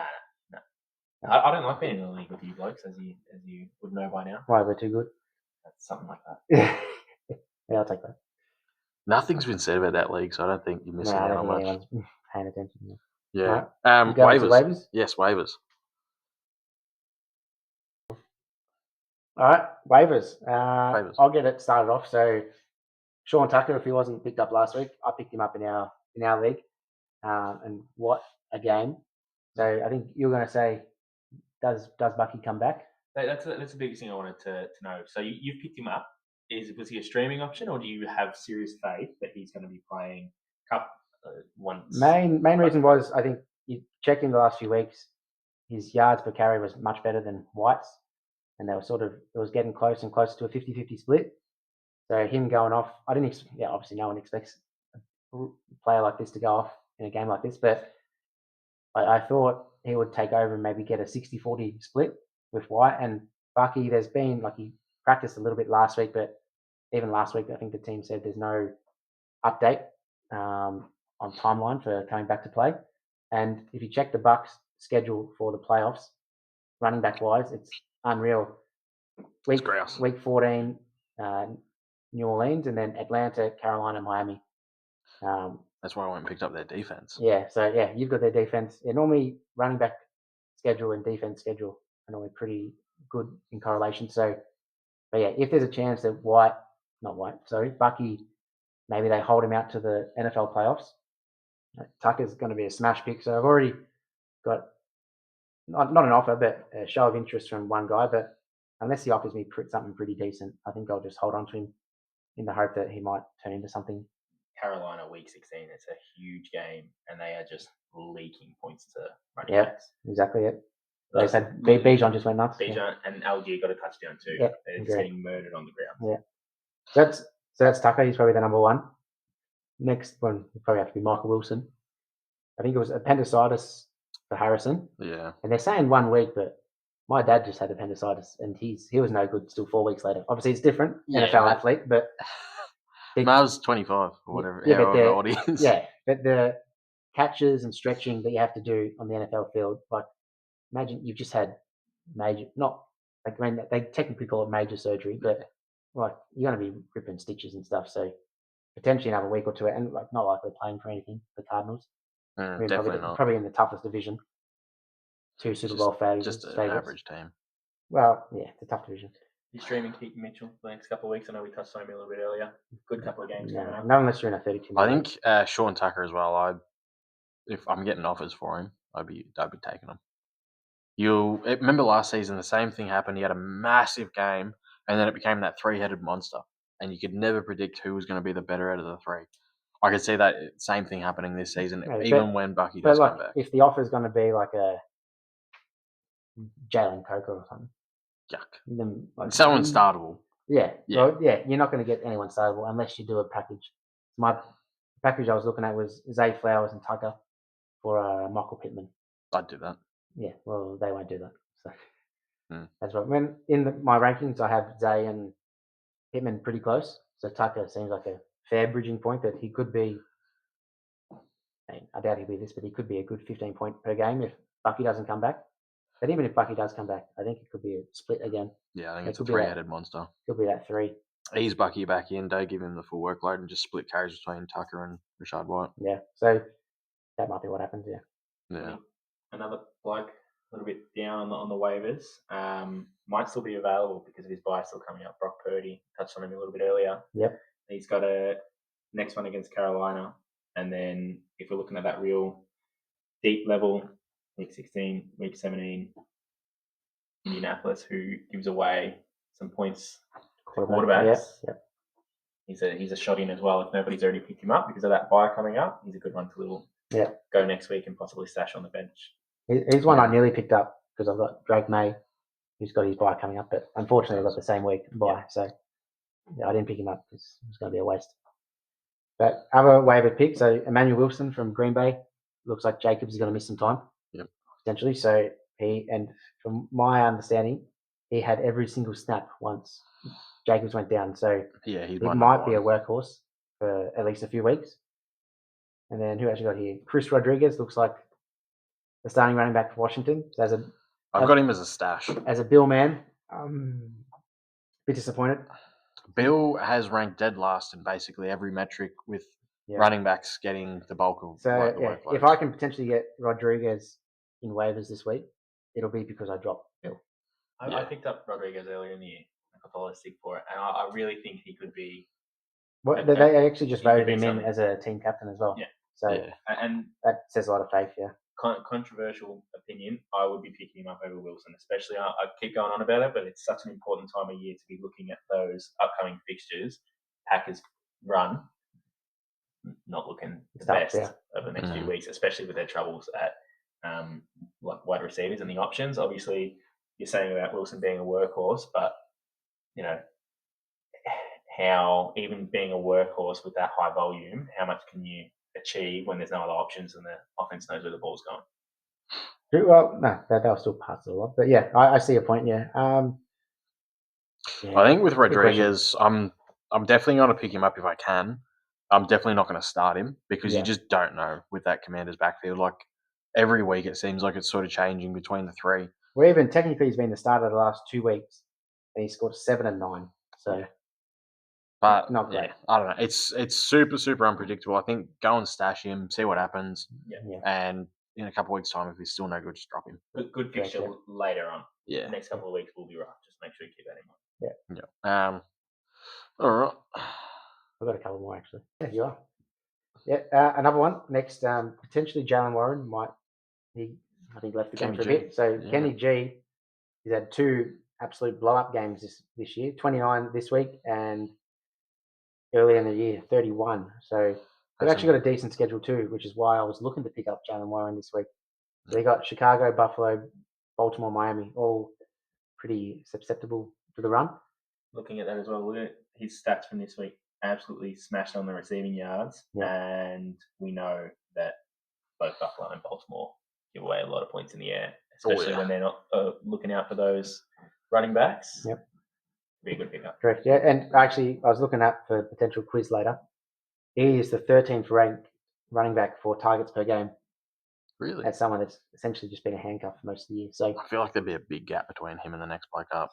I don't like being in a league with you blokes, as you would know by now. Why, we're too good? That's something like that. Yeah, I'll take that. Nothing's been said about that league, so I don't think you're missing out on much. Anyone's paying attention. Yeah. Right. Waivers. Yes, waivers. All right, waivers. I'll get it started off. So Sean Tucker, if he wasn't picked up last week, I picked him up in our league, and what a game! So I think you're going to say, does Bucky come back? That's the biggest thing I wanted to know. So you've picked him up. Was he a streaming option, or do you have serious faith that he's going to be playing Cup once? Main reason was, I think you checked in the last few weeks, his yards per carry was much better than White's, and it was getting close and close to a 50-50 split. So him going off, obviously no one expects a player like this to go off in a game like this, but I thought he would take over and maybe get a 60-40 split with White and Bucky. There's been, he practiced a little bit last week, but even last week, I think the team said there's no update on timeline for coming back to play. And if you check the Bucks schedule for the playoffs, running back wise, it's unreal. Week 14, New Orleans, and then Atlanta, Carolina, Miami. That's why I went and picked up their defense. Yeah, so you've got their defense. Yeah, normally running back schedule and defense schedule are normally pretty good in correlation. So, but yeah, if there's a chance that Bucky, maybe they hold him out to the NFL playoffs, Tucker's going to be a smash pick. So I've already got not an offer, but a show of interest from one guy. But unless he offers me something pretty decent, I think I'll just hold on to him in the hope that he might turn into something. Carolina week 16, it's a huge game, and they are just leaking points to running backs. Exactly it. They said Bijan just went nuts. Bijan and Algier got a touchdown too. Yeah, they're just getting murdered on the ground. Yeah. So that's Tucker. He's probably the number one. Next one would probably have to be Michael Wilson. I think it was appendicitis for Harrison. Yeah. And they're saying 1 week, but my dad just had appendicitis, and he was no good still 4 weeks later. Obviously, it's different, NFL athlete, but Mav's 25 or whatever. Yeah, but audience. Yeah, but the catches and stretching that you have to do on the NFL field, imagine you've just had major, they technically call it major surgery, but you're going to be ripping stitches and stuff. So potentially another week or two, and not likely playing for anything for Cardinals. Definitely not. Probably in the toughest division. 2 Super Bowl favorites. Just an average team. Well, yeah, it's a tough division. You're streaming Keaton Mitchell for the next couple of weeks. I know we touched on him a little bit earlier. Good couple of games coming up. Not unless you're in a 32. I think Sean Tucker as well. If I'm getting offers for him, I'd be taking him. You remember last season, the same thing happened. He had a massive game, and then it became that 3-headed monster, and you could never predict who was going to be the better out of the 3. I could see that same thing happening this season, when Bucky does come back. If the offer is going to be like a Jalen Coker or something, yuck. Then someone startable. Yeah. Well, you're not going to get anyone startable unless you do a package. My package I was looking at was Zay Flowers and Tucker for Michael Pittman. I'd do that. Yeah, well, they won't do that. So that's right. When in my rankings, I have Zay and Pittman pretty close. So Tucker seems like a fair bridging point that he could be. I doubt he'll be this, but he could be a good 15 point per game if Bucky doesn't come back. But even if Bucky does come back, I think it could be a split again. Yeah, I think it's a 3-headed monster. Could be that 3. Ease Bucky back in, don't give him the full workload, and just split carries between Tucker and Rashad White. Yeah, so that might be what happens, Yeah. Another bloke a little bit down on the waivers might still be available because of his bye still coming up. Brock Purdy, touched on him a little bit earlier. Yep. He's got a next one against Carolina. And then if we're looking at that real deep level, week 16, week 17, Indianapolis, who gives away some points to quarterbacks. Yep. He's a shot in as well. If nobody's already picked him up because of that bye coming up, he's a good one to go next week and possibly stash on the bench. He's one I nearly picked up because I've got Drake May, who's got his bye coming up, but unfortunately I've got the same week bye, so I didn't pick him up because it was going to be a waste. But other waiver pick, so Emmanuel Wilson from Green Bay, looks like Jacobs is going to miss some time, potentially. So from my understanding, he had every single snap once Jacobs went down. So he might be a workhorse for at least a few weeks. And then who actually got here? Chris Rodriguez looks like the starting running back for Washington. So I've got him as a stash. As a Bill man, a bit disappointed. Bill has ranked dead last in basically every metric with running backs getting the bulk of the workload. If I can potentially get Rodriguez in waivers this week, it'll be because I dropped Bill. I picked up Rodriguez earlier in the year. I got the sick for it, and I really think he could be Well, And- they actually just he could voted be him in something. as a team captain as well. Yeah. So Yeah. And that says a lot of faith. Yeah. controversial opinion, I would be picking him up over Wilson, especially. I keep going on about it, but it's such an important time of year to be looking at those upcoming fixtures. Packers run not looking the Tough, best yeah. over the next few weeks, especially with their troubles at like wide receivers and the options. Obviously, you're saying about Wilson being a workhorse, but you know how even being a workhorse with that high volume, how much can you achieve when there's no other options and the offense knows where the ball's going? Well, no, they'll still pass it a lot. But yeah, I see your point. Yeah. I think with good question. Rodriguez, I'm definitely going to pick him up if I can. I'm definitely not going to start him because Yeah. you just don't know with that Commanders backfield. Like every week, it seems like it's sort of changing between the three. Well, even technically, he's been the starter the last 2 weeks, and he scored 7 and 9. So, But not great. yeah, I don't know. It's super unpredictable. I think go and stash him, see what happens, Yeah. and in a couple of weeks' time, if he's still no good, just drop him. Good fixture later on. Yeah. The next couple of weeks will be rough. Just make sure you keep that in mind. Yeah. All right. I've got a couple more actually. Yeah, you are. Yeah, another one next. Potentially Jalen Warren might. I think left the game Kenny for a G. bit. So Yeah. Kenny G, he's had 2 absolute blow up games this year. 29 this week and earlier in the year 31. So they've actually got a decent schedule too, which is why I was looking to pick up Jalen Warren this week. So they got Chicago, Buffalo, Baltimore, Miami, all pretty susceptible to the run. Looking at that as well, look at his stats from this week. Absolutely smashed on the receiving yards, and we know that both Buffalo and Baltimore give away a lot of points in the air, especially when they're not looking out for those running backs. Yep. Be a good pickup. Correct. Yeah, and actually, I was looking up for a potential quiz later. He is the 13th ranked running back for targets per game. Really? As someone that's essentially just been a handcuff for most of the year. So I feel like there'd be a big gap between him and the next bloke up.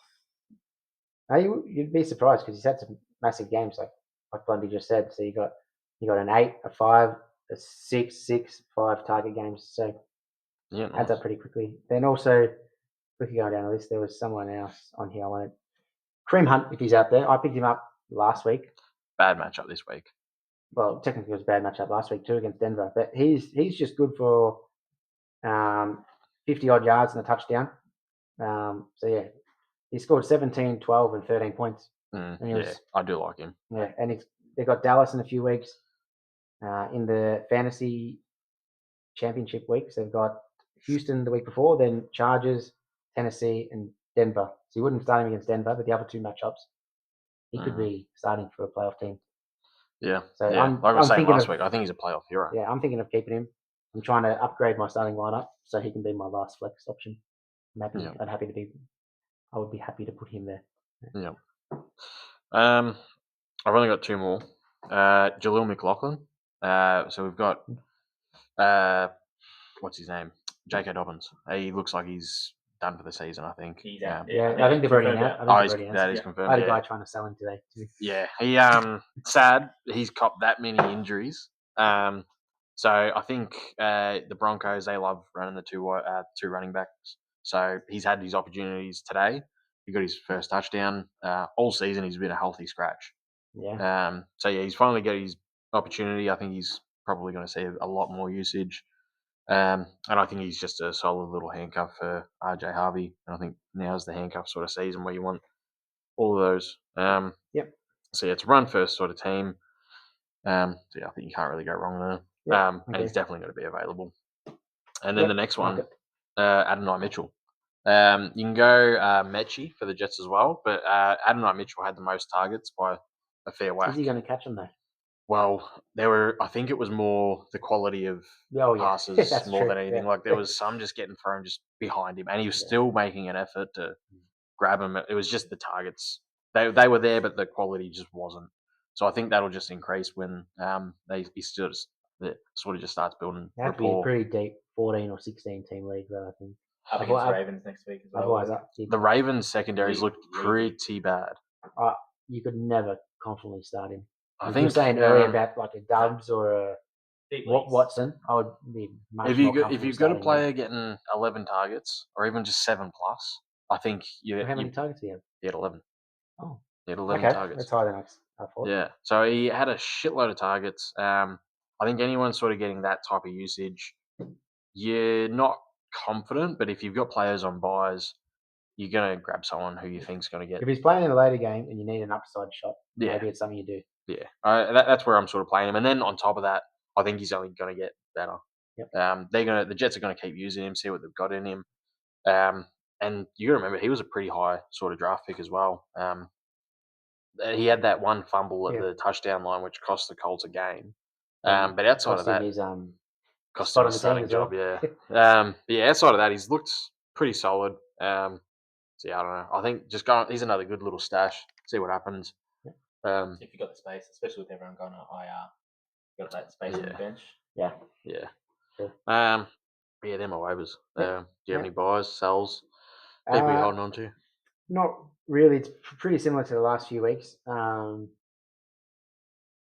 you'd be surprised because he's had some massive games, like Blundy just said. So you got an 8, a 5, a 6, 5 target games. So Yeah, adds up pretty quickly. Then also, quickly going down the list, there was someone else on here I wanted. Kareem Hunt, if he's out there, I picked him up last week. Bad matchup this week. Well, technically it was a bad matchup last week too against Denver, but he's just good for 50 odd yards and a touchdown. So yeah, he scored 17, 12, and 13 points. Yeah, I do like him. Yeah, and they got Dallas in a few weeks. In the fantasy championship weeks, they've got Houston the week before, then Chargers, Tennessee, and Denver. So you wouldn't start him against Denver, but the other 2 matchups, he could be starting for a playoff team. Yeah. So yeah. Like I was saying last week, I think he's a playoff hero. Yeah, I'm thinking of keeping him. I'm trying to upgrade my starting lineup so he can be my last flex option. I would be happy to put him there. Yeah. I've only got 2 more. Jaleel McLaughlin. So we've got what's his name? J.K. Dobbins. He looks like he's done for the season, I think. He's out. Yeah, I think they've already announced. That is confirmed. I had a guy trying to sell him today too. Yeah, he sad. He's copped that many injuries. So I think the Broncos, they love running the 2 running backs. So he's had his opportunities today. He got his first touchdown. All season he's been a healthy scratch. Yeah. So yeah, he's finally got his opportunity. I think he's probably going to see a lot more usage. And I think he's just a solid little handcuff for RJ Harvey. And I think now's the handcuff sort of season where you want all of those. Yep. So yeah, it's a run first sort of team. So yeah, I think you can't really go wrong there. Yep, and he's definitely going to be available. And then the next one, Adonai Mitchell. You can go Mechie for the Jets as well, but Adonai Mitchell had the most targets by a fair whack. Is he going to catch them though? Well, I think it was more the quality of passes more than anything. Like there was some just getting thrown just behind him, and he was still making an effort to grab him. It was just the targets. They were there, but the quality just wasn't. So I think that'll just increase when he sort of just starts building It had to be a pretty deep 14 or 16 team league, though, I think. Up against Ravens next week as well. Otherwise, the Ravens secondaries looked pretty bad. You could never confidently start him. I think you were saying earlier about like a Dubs or a Watson, I would be much more comfortable. If you've got a player getting 11 targets or even just 7+, I think how many targets do you have? He had 11. Oh, he had 11 targets. That's higher than I thought. Yeah. So he had a shitload of targets. I think anyone sort of getting that type of usage, you're not confident, but if you've got players on buys, you're going to grab someone who you think's going to get. If he's playing in a later game and you need an upside shot, Yeah. maybe it's something you do. Yeah. That's where I'm sort of playing him. And then on top of that, I think he's only going to get better. Yep. The Jets are going to keep using him, see what they've got in him. And you got to remember, he was a pretty high sort of draft pick as well. He had that one fumble at the touchdown line, which cost the Colts a game. But outside of that, his cost spot him on a the team starting as well. job, yeah. But yeah, outside of that, he's looked pretty solid. So yeah, I don't know. I think just he's another good little stash. See what happens. If you got the space, especially with everyone going on IR, you got that space on the bench. Yeah. Sure. Yeah, they're my waivers. Do you have any buys, sells, people you're holding on to? Not really. It's pretty similar to the last few weeks.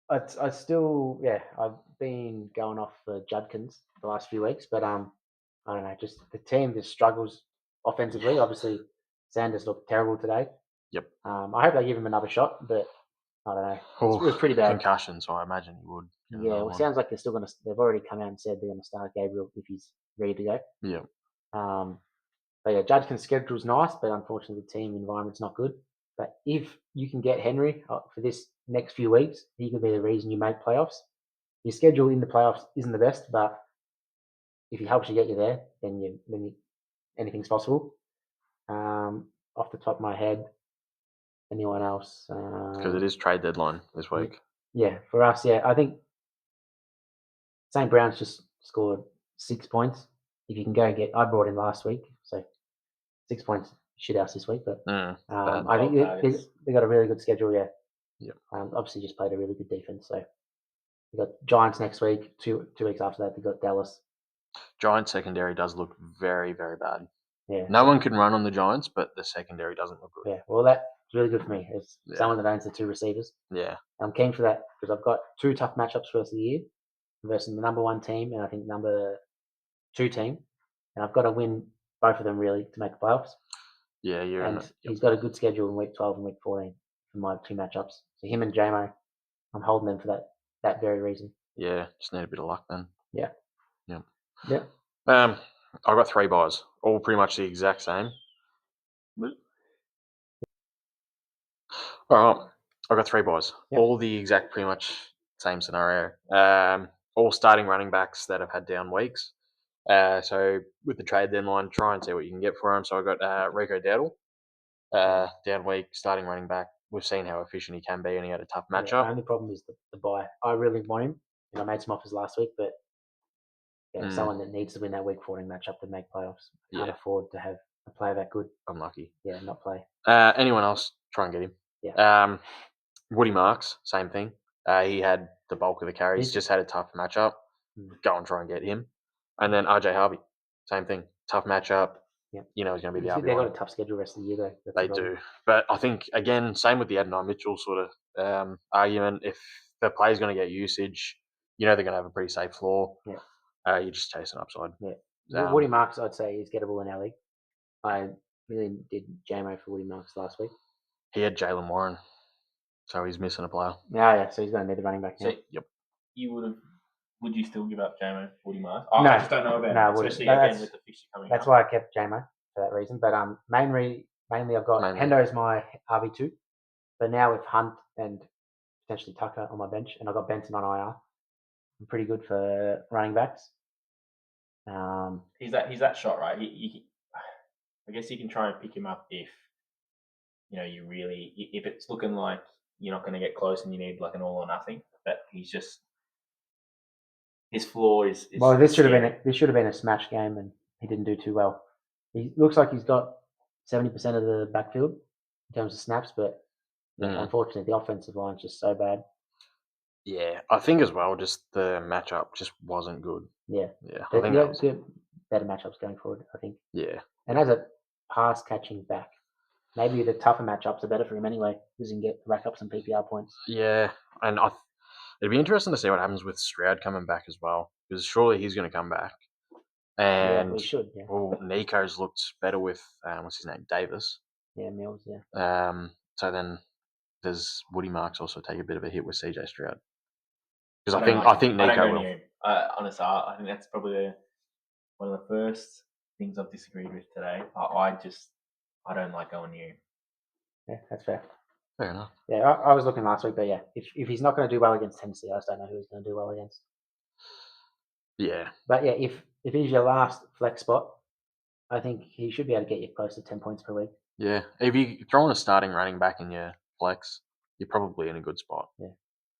I still, I've been going off for Judkins the last few weeks, but I don't know, just the team just struggles offensively. Obviously, Sanders looked terrible today. Yep. I hope they give him another shot, but I don't know. Oh, it was pretty bad. Concussion, so I imagine he would. Yeah, well, it sounds like they're still going to. They've already come out and said they're going to start Gabriel if he's ready to go. Yeah. But yeah, Judkins' schedule's nice, but unfortunately the team environment's not good. But if you can get Henry for this next few weeks, he could be the reason you make playoffs. Your schedule in the playoffs isn't the best, but if he helps you get you there, then anything's possible. Off the top of my head, anyone else? Because it is trade deadline this week. Yeah, for us, I think St. Brown's just scored 6 points. If you can go get, I brought him last week, so 6 points shithouse this week. But I think they got a really good schedule. Yeah. Yep. Obviously, just played a really good defense. So we got Giants next week. 2 weeks after that, they got Dallas. Giants secondary does look very, very bad. Yeah. No one can run on the Giants, but the secondary doesn't look good. Yeah. Well, that's really good for me. It's someone that owns the 2 receivers. Yeah. I'm keen for that because I've got 2 tough matchups for the rest of the year versus the number 1 team and I think number 2 team, and I've got to win both of them really to make the playoffs. Yeah, he's got a good schedule in week 12 and week 14 for my 2 matchups. So him and JMO, I'm holding them for that very reason. Yeah, just need a bit of luck then. Yeah. I've got 3 buys, all pretty much the exact same. All right, I've got 3 buys, all the exact pretty much same scenario. All starting running backs that have had down weeks. So with the trade deadline, try and see what you can get for him. So I got Rico Dowdle, down week, starting running back. We've seen how efficient he can be, and he had a tough matchup. The only problem is the buy. I really want him, and I made some offers last week, but someone that needs to win that week 14 matchup to make playoffs can't afford to have a player that good. Unlucky. Yeah, not play. Anyone else, try and get him. Yeah. Woody Marks, same thing. He had the bulk of the carries, just had a tough matchup. Go and try and get him. And then RJ Harvey, same thing. Tough matchup. Yeah. You know he's going to be the RB1. They've got a tough schedule the rest of the year, though. They do. But I think, again, same with the Adonai Mitchell sort of argument. If the player's going to get usage, you know they're going to have a pretty safe floor. Yeah. You're just chasing upside. Yeah. Woody Marks, I'd say, is gettable in our league. I really did JMO for Woody Marks last week. He had Jalen Warren, so he's missing a player. Yeah, so he's going to need the running back now. So, would you still give up JMO for Woody Marks? No, I just don't know about it, especially again with the fixture coming up. That's why I kept JMO for that reason. But mainly I've got Hendo's my RB2, but now with Hunt and potentially Tucker on my bench, and I've got Benson on IR. I'm pretty good for running backs. He's that shot, right? I guess you can try and pick him up if if it's looking like you're not going to get close and you need like an all or nothing. But he's just his floor is. Well, this should have been a smash game, and he didn't do too well. He looks like he's got 70% of the backfield in terms of snaps, but unfortunately, the offensive line's just so bad. Yeah, I think as well, just the matchup just wasn't good. Yeah. I think that was better matchups going forward, I think. Yeah. And as a pass catching back, maybe the tougher matchups are better for him anyway, because he can rack up some PPR points. Yeah, and it'd be interesting to see what happens with Stroud coming back as well, because surely he's going to come back. And he should. Yeah. Well, Nico's looked better with what's his name, Davis. Yeah, Mills. Yeah. So then does Woody Marks also take a bit of a hit with CJ Stroud? Because don't I think I don't Nico go will. near him. Honestly, I think that's probably one of the first things I've disagreed with today. I don't like going near him. Yeah, that's fair. Fair enough. Yeah, I was looking last week, but yeah, if he's not going to do well against Tennessee, I just don't know who he's going to do well against. Yeah. But yeah, if he's your last flex spot, I think he should be able to get you close to 10 points per week. Yeah. If you throw in a starting running back in your flex, you're probably in a good spot. Yeah.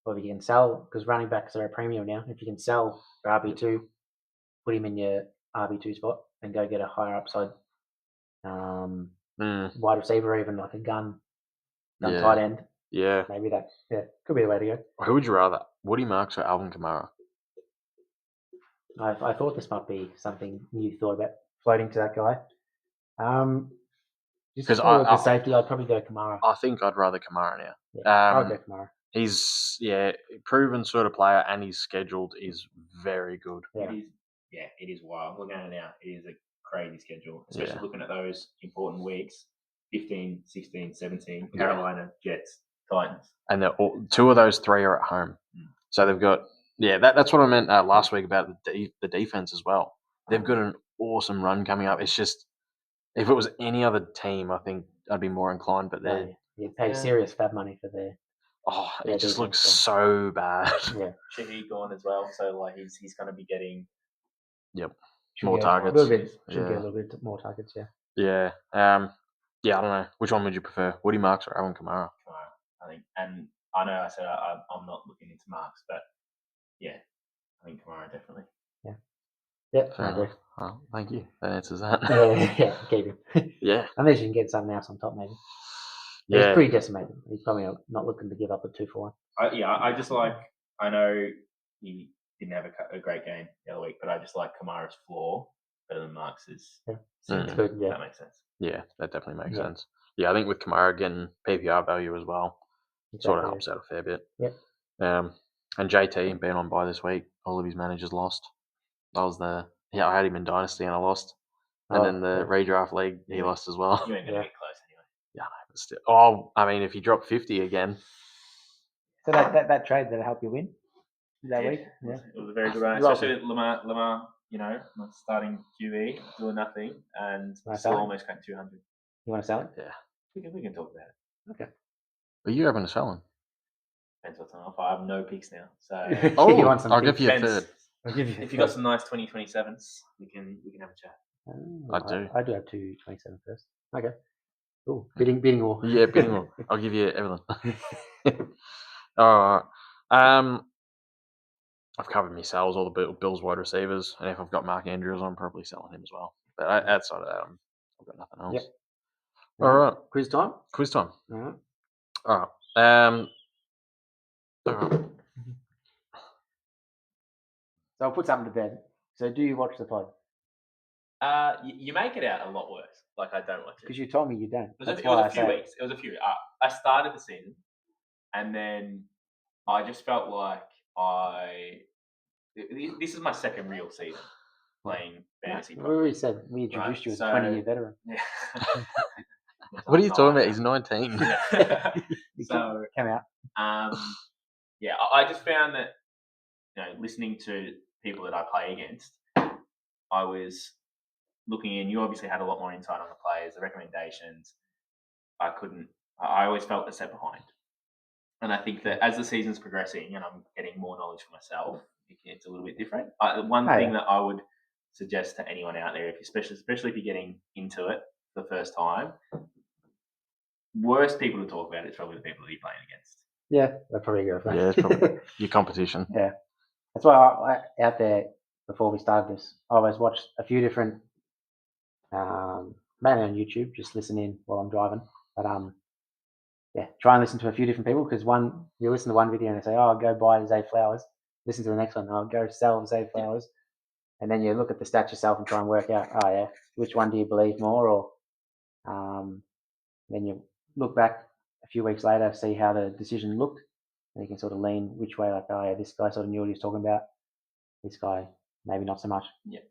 Or if you can sell, because running backs are a premium now, if you can sell for RB2, put him in your RB2 spot and go get a higher upside wide receiver, or even like a gun Yeah. tight end. Yeah. Maybe that could be the way to go. Who would you rather, Woody Marks or Alvin Kamara? I thought this might be something you thought about floating to that guy. Just for the safety, I'd probably go Kamara. I think I'd rather Kamara now. Yeah, I would go Kamara. He's proven sort of player, and his scheduled is very good. Yeah. It is wild. Looking at it now, it is a crazy schedule, especially looking at those important weeks: 15, 16, 17, Carolina, Jets, Titans. And two of those three are at home. So they've got that's what I meant last week about the defense as well. They've got an awesome run coming up. It's just, if it was any other team, I think I'd be more inclined. But you'd pay serious fab money for their. It just looks so bad. Yeah, Shaheed gone as well, so like he's going to be getting more targets. A little bit, should get a little bit more targets. Yeah. Yeah. I don't know. Which one would you prefer, Woody Marks or Alvin Kamara? I think, and I know I said I'm not looking into Marks, but yeah, I think Kamara definitely. Yeah. Yeah, I agree. Oh, thank you. That answers that. Yeah, keep him. Yeah. Unless you can get something else on top, maybe. Yeah. He's pretty decimated. He's probably not looking to give up a 2-for-1. I just like, I know he didn't have a great game the other week, but I just like Kamara's floor better than Marx's. Yeah. Seems good, yeah. That makes sense. Yeah, that definitely makes sense. Yeah, I think with Kamara getting PPR value as well, sort of helps out a fair bit. Yep. And JT being on bye this week, all of his managers lost. That was I had him in Dynasty and I lost. And then the redraft league, he lost as well. You ain't going to get close anyway. Yeah, but still. I mean, if you drop 50 again. So that trade that helped you win that week? Yeah. It was a very good one, especially with Lamar, starting QB, doing nothing, and still almost cracked 200. You want to sell it? Yeah. We can talk about it. Okay. Are you having to sell him? Depends what's on offer. I have no picks now, so I'll give you a third. If you got some nice 2027s, we can have a chat. I do have 227 first. Okay. Cool. Bidding war. Yeah, bidding war. I'll give you everything. All right. I've covered my sales, all the Bills wide receivers, and if I've got Mark Andrews, I'm probably selling him as well. But outside of that, I've got nothing else. Yep. All right. Quiz time. All right. All right. So I'll put something to bed. So do you watch the pod? You make it out a lot worse. Like I don't watch it. Because you told me you don't. It was a few weeks. It was a few. I started the season, and then I just felt like this is my second real season playing fantasy. We already said we introduced you as a 20-year veteran. Yeah. What are you talking about? He's 19. So come out. I just found that listening to people that I play against, I was looking in. You obviously had a lot more insight on the players, the recommendations. I always felt a step behind. And I think that as the season's progressing and I'm getting more knowledge for myself, it's a little bit different. One thing that I would suggest to anyone out there, especially if you're getting into it for the first time, worst people to talk about is probably the people that you're playing against. Yeah, I'd probably agree with that. Yeah, it's probably your competition. Yeah. That's why I out there, before we started this, I always watched a few different, mainly on YouTube, just listen in while I'm driving. But try and listen to a few different people, because you listen to one video and they say, "Oh, go buy Zay Flowers." Listen to the next one, "Oh, go sell Zay Flowers," and then you look at the stats yourself and try and work out, which one do you believe more, or then you look back a few weeks later, see how the decision looked, and you can sort of lean which way, like, this guy sort of knew what he was talking about. This guy, maybe not so much. Yeah.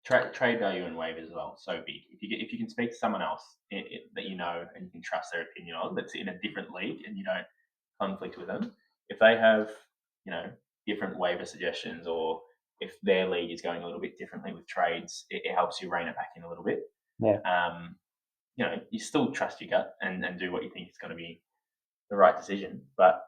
Trade value and waivers as well, so big. If you can speak to someone else that you know and you can trust their opinion on, that's in a different league, and you don't conflict with them, if they have, different waiver suggestions, or if their league is going a little bit differently with trades, it helps you rein it back in a little bit. Yeah. You still trust your gut and do what you think is going to be the right decision, but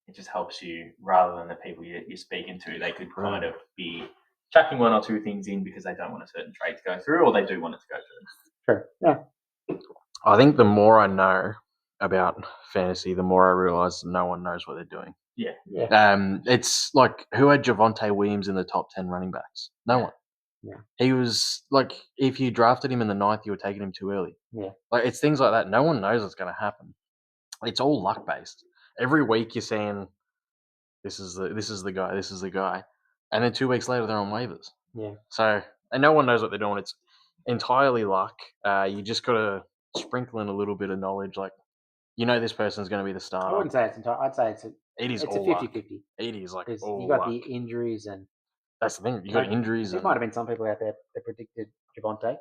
it just helps you, rather than the people you're speaking to, they could kind of be chucking one or two things in because they don't want a certain trade to go through, or they do want it to go through. Sure. Yeah. I think the more I know about fantasy, the more I realise no one knows what they're doing. Yeah. It's like, who had Javonte Williams in the top 10 running backs? No one. Yeah. He was like, if you drafted him in the 9th, you were taking him too early. Yeah. Like, it's things like that. No one knows what's going to happen. It's all luck based. Every week you're saying, this is the guy, and then 2 weeks later they're on waivers. Yeah. So, and no one knows what they're doing. It's entirely luck. You just got to sprinkle in a little bit of knowledge, like, this person's going to be the I starter. wouldn't say it's entire. I'd say It is it's a all luck. 50-50. It is like Because all you got luck. the injuries, and That's the thing. You got like, injuries. there might have been some people out there that predicted Javonte,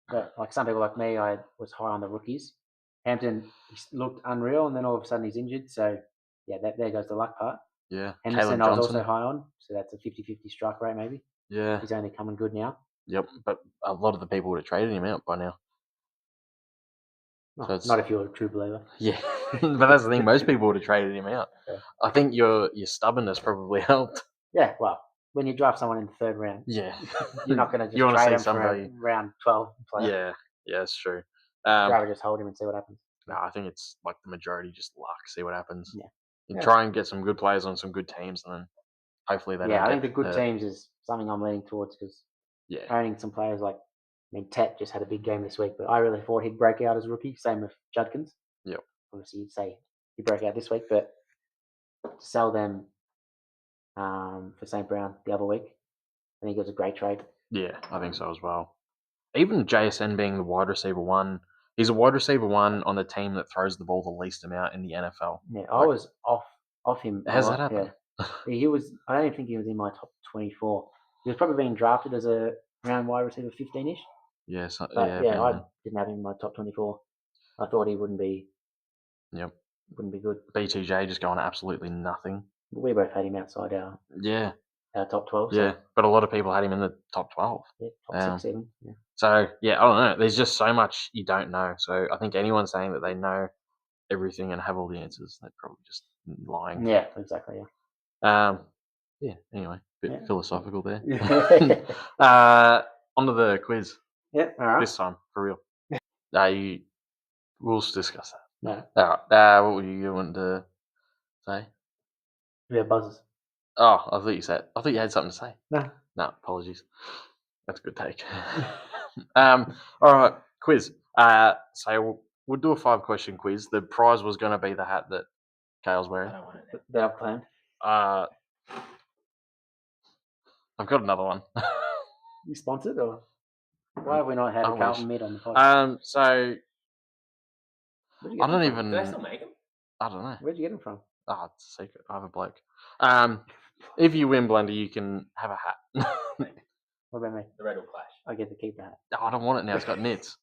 but like some people like me, I was high on the rookies. Hampton looked unreal, and then all of a sudden he's injured. So yeah, there goes the luck part. Yeah. Henderson, Caleb I was Johnson. also high on, so that's a 50-50 strike rate maybe. Yeah. He's only coming good now. Yep. But a lot of the people would have traded him out by now. Oh, not if you're a true believer. Yeah. But that's the thing. Most people would have traded him out. Yeah. I think your stubbornness probably helped. Yeah, well, when you draft someone in the 3rd round, Yeah. you're not going to You just wanna trade see him some for value. a round 12 player. Yeah. Yeah, that's true. You'd rather just hold him and see what happens. No, I think it's like the majority just luck. See what happens. Yeah. You Yeah. try and get some good players on some good teams, and then hopefully they don't I think get the good hurt. teams is something I'm leaning towards, because Yeah. owning some players like, Tet just had a big game this week, but I really thought he'd break out as a rookie. Same with Judkins. Yep. Obviously, you'd say he broke out this week, but to sell them for St. Brown the other week, I think it was a great trade. Yeah, I think so as well. Even JSN being the wide receiver 1, he's a wide receiver 1 on the team that throws the ball the least amount in the NFL. Yeah, I was off him. How's that happen? Yeah. He was. I don't even think he was in my top 24. He was probably being drafted as a round wide receiver 15-ish. Yes. But Yeah. I didn't have him in my top 24. I thought he wouldn't be. Yep. Wouldn't be good. BTJ just going absolutely nothing. We both had him outside our top 12. Yeah, but a lot of people had him in the top 12. Yeah, top 6, 7. Yeah. So, yeah, I don't know. There's just so much you don't know. So I think anyone saying that they know everything and have all the answers, they're probably just lying. Yeah, exactly. Yeah. Yeah, anyway, bit philosophical there. Yeah. Onto the quiz. Yeah, all right. This time, for real. We'll discuss that. No. All right. What were you going to say? We have buzzers. Oh, I thought you had something to say. No. No, apologies. That's a good take. All right, quiz. So we'll do a 5-question quiz. The prize was going to be the hat that Kale's I wearing. don't want it. That I've planned. I've got another one. You sponsored, or why have we not had I a Carlton wish. mid on the podcast? So Where'd you get I don't them from? even. Do they still make them? I don't know. Where'd you get them from? Oh, it's a secret. I have a bloke. If you win, Blundy, you can have a hat. What about me? The Red will clash. I get to keep the hat. I don't want it now. It's got nits.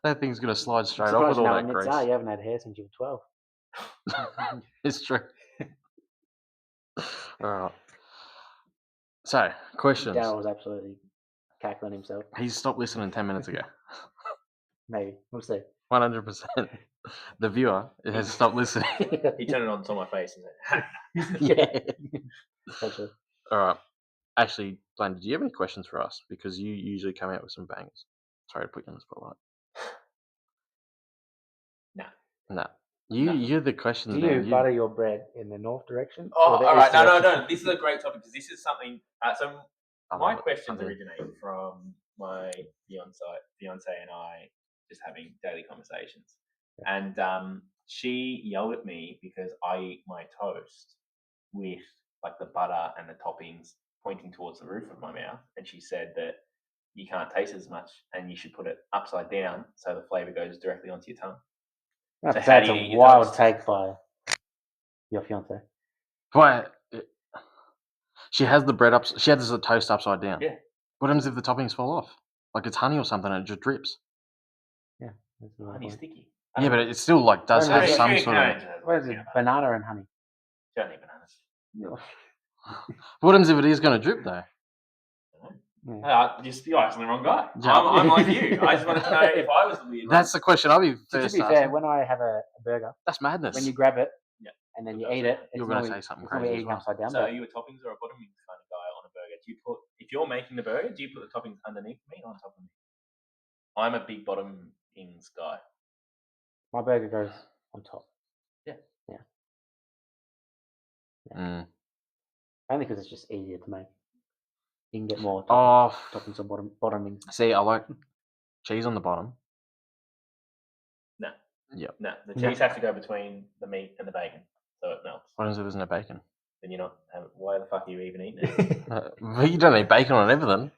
That thing's gonna slide straight off with all that grease. You haven't had hair since you were 12. It's true. All right. So, questions. Darryl was absolutely cackling himself. He stopped listening 10 minutes ago. Maybe. We'll see. 100%. The viewer has stopped listening. He turned it on, saw my face, and said, Yeah. Actually. All right. Actually, Blaine, do you have any questions for us? Because you usually come out with some bangers. Sorry to put you on the spotlight. No. You're the questions Do man. you butter your bread in the north direction? Oh, or the all right. east No. direction? This is a great topic because this is something. So I my love it. questions I do. originate from my fiance and I just having daily conversations, and she yelled at me because I eat my toast with like the butter and the toppings pointing towards the roof of my mouth, and she said that you can't taste as much and you should put it upside down so the flavor goes directly onto your tongue. So how That's do you a eat your wild toast? take by your fiance. Why? She has the bread up. She has the toast upside down. Yeah. What happens if the toppings fall off? Like it's honey or something and it just drips. Yeah. That's another Honey point. sticky. Yeah, but it still like does Well, have yeah, some sort of. What is it? Banana and honey. Don't need bananas. What happens if it is going to drip though? Yeah. You're asking the wrong guy. Yeah. I'm like you. I just wanted to know if I was the weird That's the question I'll be So to first be asking. fair, when I have a burger, That's madness. when you grab it Yeah. and then you You're eat it, You're it's gonna normally, say something it's normally crazy as eating well. upside down. So are But you a toppings or a bottomings kind of guy on a burger? Do you put, if you're making the burger, do you put the toppings underneath the meat or on top of the meat? I'm a big bottomings guy. my burger goes on top. Mm. Only because it's just easier to make. You can get more Oh, toppings or bottomings. see, I like cheese on the bottom. No. Yep. No, the cheese has to go between the meat and the bacon, so it melts. What happens if there's no bacon? Then you're not. Why the fuck are you even eating it? But you don't need bacon on everything.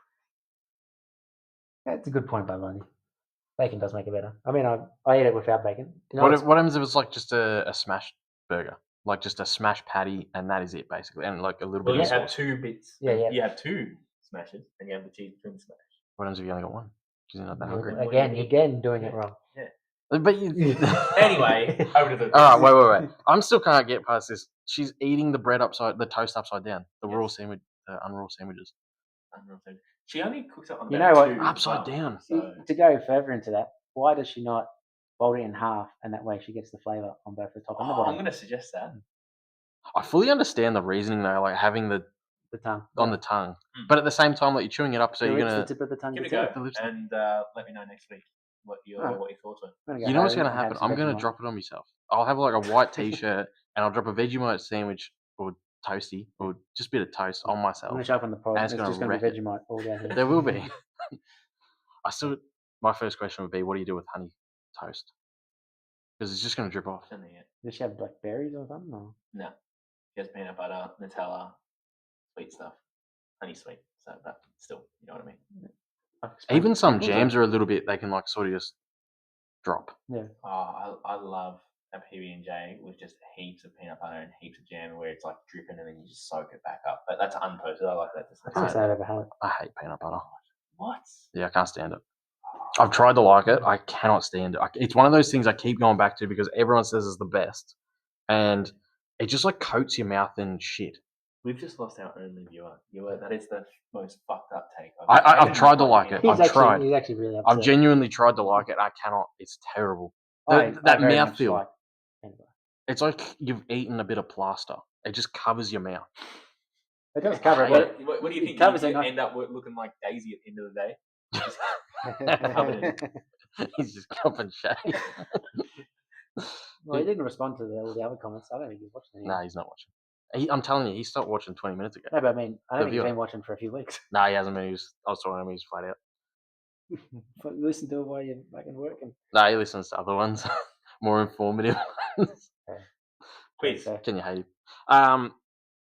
That's a good point by Blundy. Bacon does make it better. I mean, I eat it without bacon. You know, What happens if it's like just a smash burger? Like just a smash patty and that is it basically, and like a little Well, bit you of have sauce. 2 bits. Yeah. You have 2 smashes, and you have the cheese between the smash. What happens if you only got one? Because you're not that hungry. Again, doing it wrong. But you. Anyway, over to the. All right, wait. I'm still can't get past this. She's eating the the toast upside down, the raw sandwich, unraw sandwiches. She only cooks it on You about know what? 2 Upside as well, down. So To go further into that, why does she not fold it in half and that way she gets the flavour on both the top and the I'm bottom? going to suggest that. I fully understand the reasoning though, like having the tongue on the tongue, but at the same time, like you're chewing it up, so the you're lips, gonna the tip of the tongue. Give it the a tip. go, the lips- and let me know next week what your thoughts were. I'm gonna go You know what's home gonna and have happen? some I'm gonna Vegemite. drop it on myself. I'll have like a white T-shirt and I'll drop a Vegemite sandwich or toasty or just a bit of toast on I'm myself. gonna show up on the pod. And It's it's gonna just gonna be wreck it. Vegemite all down here. There will be. My first question would be, what do you do with honey toast? Because it's just gonna drip off. Does she have like berries or something? Or? No, she has peanut butter, Nutella, sweet stuff, honey sweet. So, but still, you know what I mean. Even some jams are a little bit. They can like sort of just drop. Yeah. Oh, I love a PB&J with just heaps of peanut butter and heaps of jam, where it's like dripping and then you just soak it back up. But that's untoasted. I like that. I can't say I've ever had it. I hate peanut butter. What? Yeah, I can't stand it. I've tried to like it. I cannot stand it. It's one of those things I keep going back to because everyone says it's the best, and it just like coats your mouth in shit. We've just lost our only viewer. That is the most fucked up take. I've tried to like it. He's tried. actually really upset. I've genuinely tried to like it. I cannot. It's terrible. That very much mouthfeel. like peanut butter. It's like you've eaten a bit of plaster. It just covers your mouth. It does cover it. What do you think? Covers You it, end up looking like Daisy at the end of the day. He's just cupping shade. Well, he didn't respond to all the other comments. I don't think he's watching any. No, he's not watching. I'm telling you, he stopped watching 20 minutes ago. No, but I mean, I don't think he's viewer. been watching for a few weeks. No, he hasn't been. I was talking to him. He's flat out. But listen to it while you're fucking working. No, he listens to other ones, more informative ones. Quiz. Can you hate him?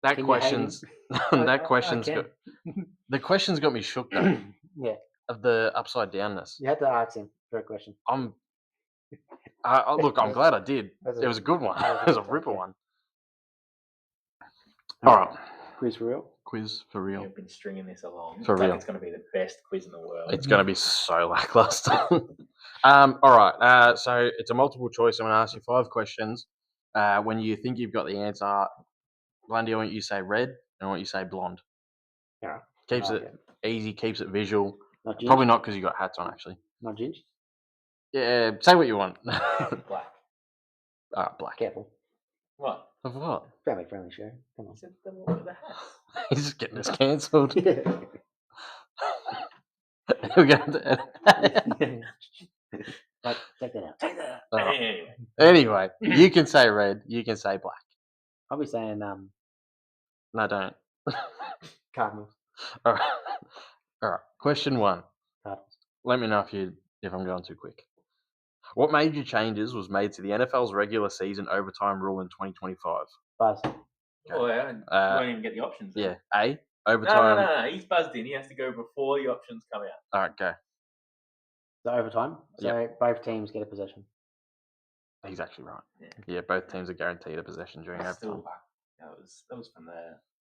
That Can question's that question's got the question's got me shook though. Yeah. Of the upside downness. You had to ask him for a question. Look, I'm glad I did. It was a good one. It was a ripper one. All right. Quiz for real? Quiz for real. You've been stringing this along. For real. It's going to be the best quiz in the world. It's going to be so lackluster. All right. So it's a multiple choice. I'm going to ask you 5 questions. When you think you've got the answer, Blundy, I want you to say red, and I want you to say blonde. Yeah. Keeps it easy, keeps it visual. Not Probably not because you got hats on, actually. Not ginger? Yeah, say what you want. Black. All right, black. Careful. What? Of what? Family friendly show. Come on. I said the one with the hats. He's just getting us cancelled. Yeah. We're going to But take that out. Take that out. All right. Anyway, you can say red. You can say black. I'll be saying No, don't. Cardinals. All right. All right. Question 1. Cardinals. Let me know if I'm going too quick. What major changes was made to the NFL's regular season overtime rule in 2025? Buzz. Oh, yeah. You won't even get the options. Yeah. A. Overtime. No. He's buzzed in. He has to go before the options come out. All right, go. So overtime. So both teams get a possession. He's actually right. Yeah, both teams are guaranteed a possession during overtime. That was from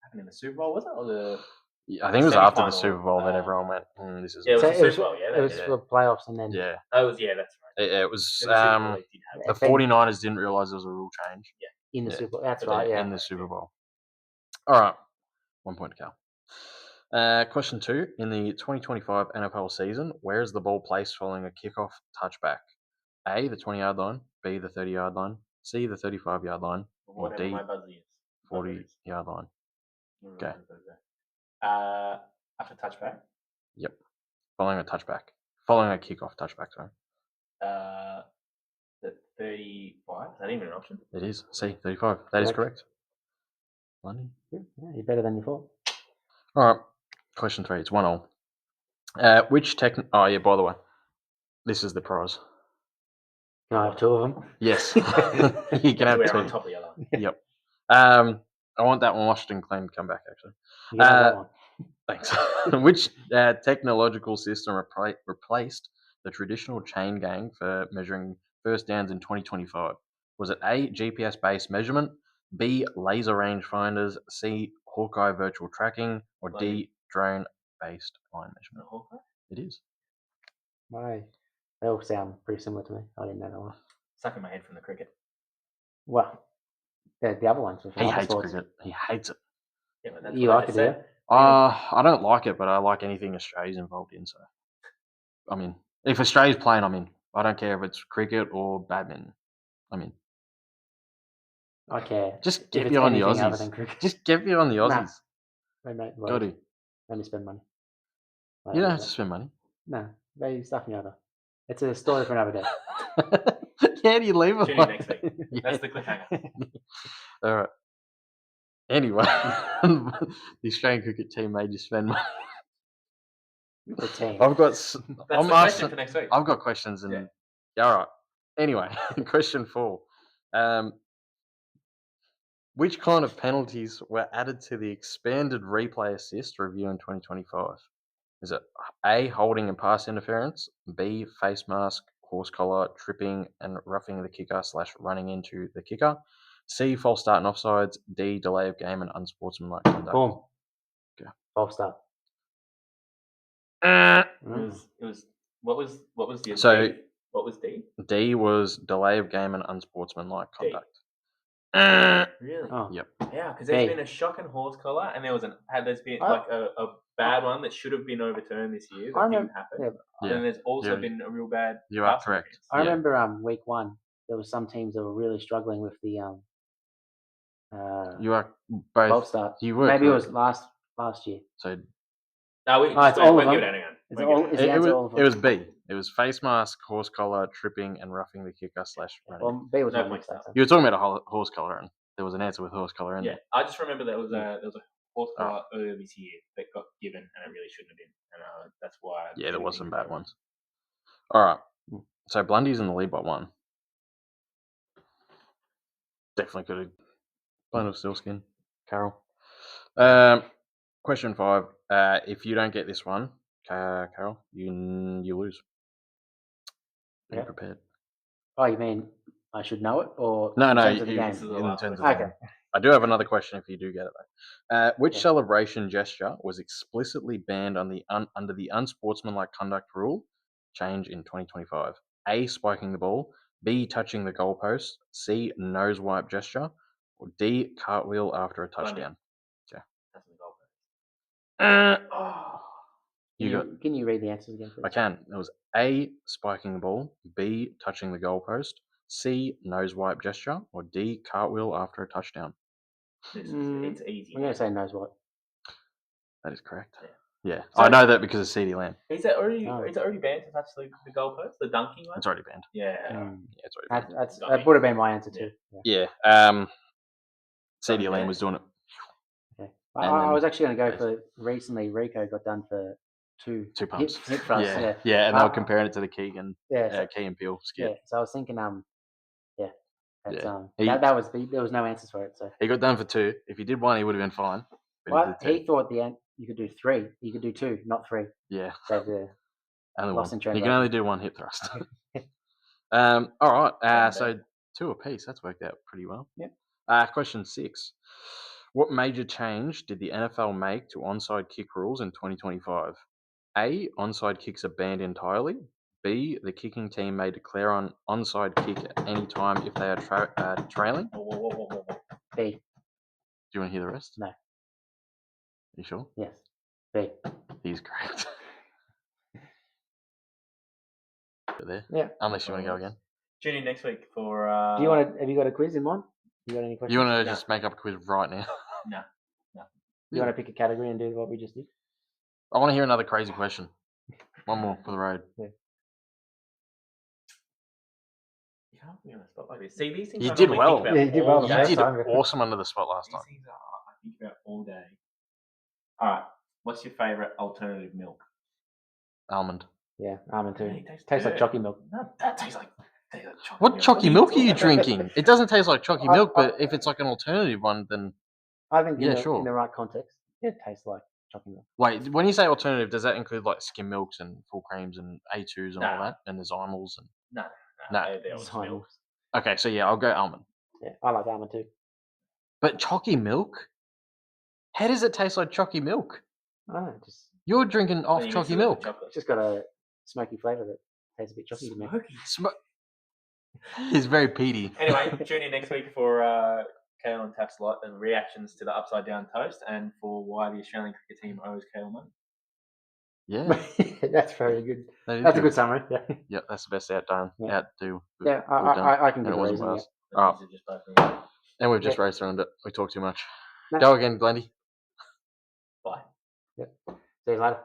happened in the Super Bowl, was it? Or the Yeah, I think it was after the semi-final, Super Bowl that everyone went, this is... Yeah, it was So the Super Bowl, yeah. It was for playoffs and then... Yeah. That was, that's right. It was In the Super Bowl, they did have the I think 49ers didn't realize there was a rule change in the Yeah. Super Bowl. That's But they- right. Yeah. in the Super Bowl. All right, 1 point to Cal. Question 2. In the 2025 NFL season, where is the ball placed following a kickoff touchback? A, the 20-yard line, B, the 30-yard line, C, the 35-yard line, or whatever D, my buzzer is. 40-yard line. Okay. After touchback, Yep. Following a touchback. Following a kickoff touchback, sorry. the 35. Is that even an option? It is. C, 35. That is Correct. correct. Blundy. Yeah, you're better than you thought. All right. Question 3. It's 1-all. Which Oh, yeah, by the way, this is the prize. Can I have 2 of them? Yes. You can have We're 2. on top of the other. Yep. I want that one washed and clean to come back, actually. You can have that one. Thanks. Which technological system replaced the traditional chain gang for measuring first downs in 2025? Was it A, GPS-based measurement, B, laser rangefinders, C, Hawkeye virtual tracking, or D, drone-based line measurement? Hawkeye? It is. Why? They all sound pretty similar to me. I didn't know that one. Stuck in my head from the cricket. Well, the other ones were from He other hates sports. cricket. He hates it. Yeah, but that's You what I like it, just do you? said. I don't like it, but I like anything Australia's involved in. So, I mean, if Australia's playing, I'm in. I don't care if it's cricket or badminton. I'm in. I care. Just If get it's behind the anything other Aussies. than cricket. Just get behind the Nah. Aussies. They make Got to. Let me spend money. You don't have to spend money. No, they stuff me over. It's a story for another day. How do you leave it? Tune in next week. Yeah. That's the cliffhanger. All right. Anyway, the Australian cricket team made you spend money. The team. I've got. That's I'm the question asking. for next week. I've got questions and. Yeah. Yeah, all right. Anyway, question 4. Which kind of penalties were added to the expanded replay assist review in 2025? Is it A, holding and pass interference, B, face mask, horse collar, tripping and roughing the kicker / running into the kicker, C, false start and offsides, D, delay of game and unsportsmanlike conduct? Boom. Okay. False start. It was what was the So- D? What was D? D was delay of game and unsportsmanlike D. conduct. Really? Oh. Yep. Yeah, because there's B. been a shocking horse collar, and there's been I- like a bad one that should have been overturned this year that I didn't remember. happen. Yeah, Yeah. And then there's also You're- been a real bad. you are pass correct. interference. I Yeah. remember week 1. There was some teams that were really struggling with the You are both. false start. You were Maybe it correct. was last year. So No, it's all of them. give it out again. Is We'll it all- give is it the out. answer all of them? it was B. It was face mask, horse collar, tripping, and roughing the kicker / running. Well, B was No my points next now. answer. You were talking about a horse collar, and there was an answer with horse collar in Yeah, there. I just remember there was a horse Oh. collar earlier this year that got given, and it really shouldn't have been, and that's why. Yeah, there was some bad ones. All right. So Blundy's in the lead by 1. Definitely could have blown off Stillskin, Carol. Question 5. If you don't get this one, Carol, you lose. Be Okay. prepared. Oh, you mean I should know it, or No, in no. terms of the you- game? This is the in last terms of question. the Okay. game. I do have another question if you do get it though. Which Yeah. celebration gesture was explicitly banned on under the unsportsmanlike conduct rule change in 2025? A, spiking the ball, B, touching the goalpost, C, nose wipe gesture, or D, cartwheel after a Blundy. touchdown? That's the goal. Oh. You got. Can you read the answers again, please? I can. It was A, spiking the ball, B, touching the goalpost, C, nose wipe gesture, or D, cartwheel after a touchdown. It's easy. I'm going to say nose wipe. That is correct. Yeah. Yeah, So- I know that because of CD Lamb. Is it already? Oh. Is it already banned to touch the goalpost, the dunking one? It's already banned. Yeah. Mm. Yeah, it's already banned. That would have been my answer too. Yeah. Yeah. CD Yeah. Lamb was doing it. Okay. And I then- was actually going to go for recently. Rico got done for 2 2 pumps. hip thrusts. Yeah, and they were Uh, comparing it to the Keegan, Yeah. Key and Peel Yeah. skit. So I was thinking, that's, Yeah. He- that was there was no answers for it. So He got done for 2. If he did 1, he would have been fine. But well, he did 2. he thought you could do 3. You could do 2, not 3. Yeah, So the only Lost one. in You can translation. only do 1 hip thrust. All right. Not So 2 apiece. That's worked out pretty well. Yep. Question 6. What major change did the NFL make to onside kick rules in 2025? A, onside kicks are banned entirely. B, the kicking team may declare on onside kick at any time if they are trailing. Do Whoa. B. you want to hear the rest? No. You sure? Yes. B. He's correct. There. Yeah. Unless you want to go again. Tune in next week for. Do you want to? Have you got a quiz in mind? You got any questions? You want to No. just make up a quiz right now? No. You want to pick a category and do what we just did? I want to hear another crazy question. One more for the road. You can't put me on the spot like this. See, these things You I did normally well. think about Yeah, you did well all the You first day. did time. awesome under the spot last These time. things I think about all day. All right. What's your favourite alternative milk? Almond. Yeah, almond too. Really tastes Tastes like good. chalky milk. No, that tastes like chocolate What milk. chalky milk are you talking about? drinking? It doesn't taste like chalky I- milk, but I- if it's like an alternative one, then I think Yeah, in sure. the right context, it tastes like chalky milk. wait. When you say alternative, does that include like skim milks and full creams and A2s and all No. that, and the Zymals and? No. No. They're all just Zymals. milk. Okay, so yeah, I'll go almond. Yeah, I like almond too. But chalky milk? How does it taste like chalky milk? I don't know, just You're drinking off Then you chalky mix it with the milk. chocolate. it's just got a smoky flavour that tastes a bit chalky to me. Smoky. It's very peaty. Anyway, tune in next week for Kale and Taps Lot and reactions to the upside down toast and for why the Australian cricket team owes Kale money. Yeah, That's very good. that is That's a good summary. Yeah, Yeah, that's the best outdo. Yeah. Outdo. yeah. we've done. I can And give it a wasn't reason. Yeah. fast. But Oh. these are just both And we've just Yeah. raced around it. We talk too much. No. Go again, Blundy. Bye. See you later.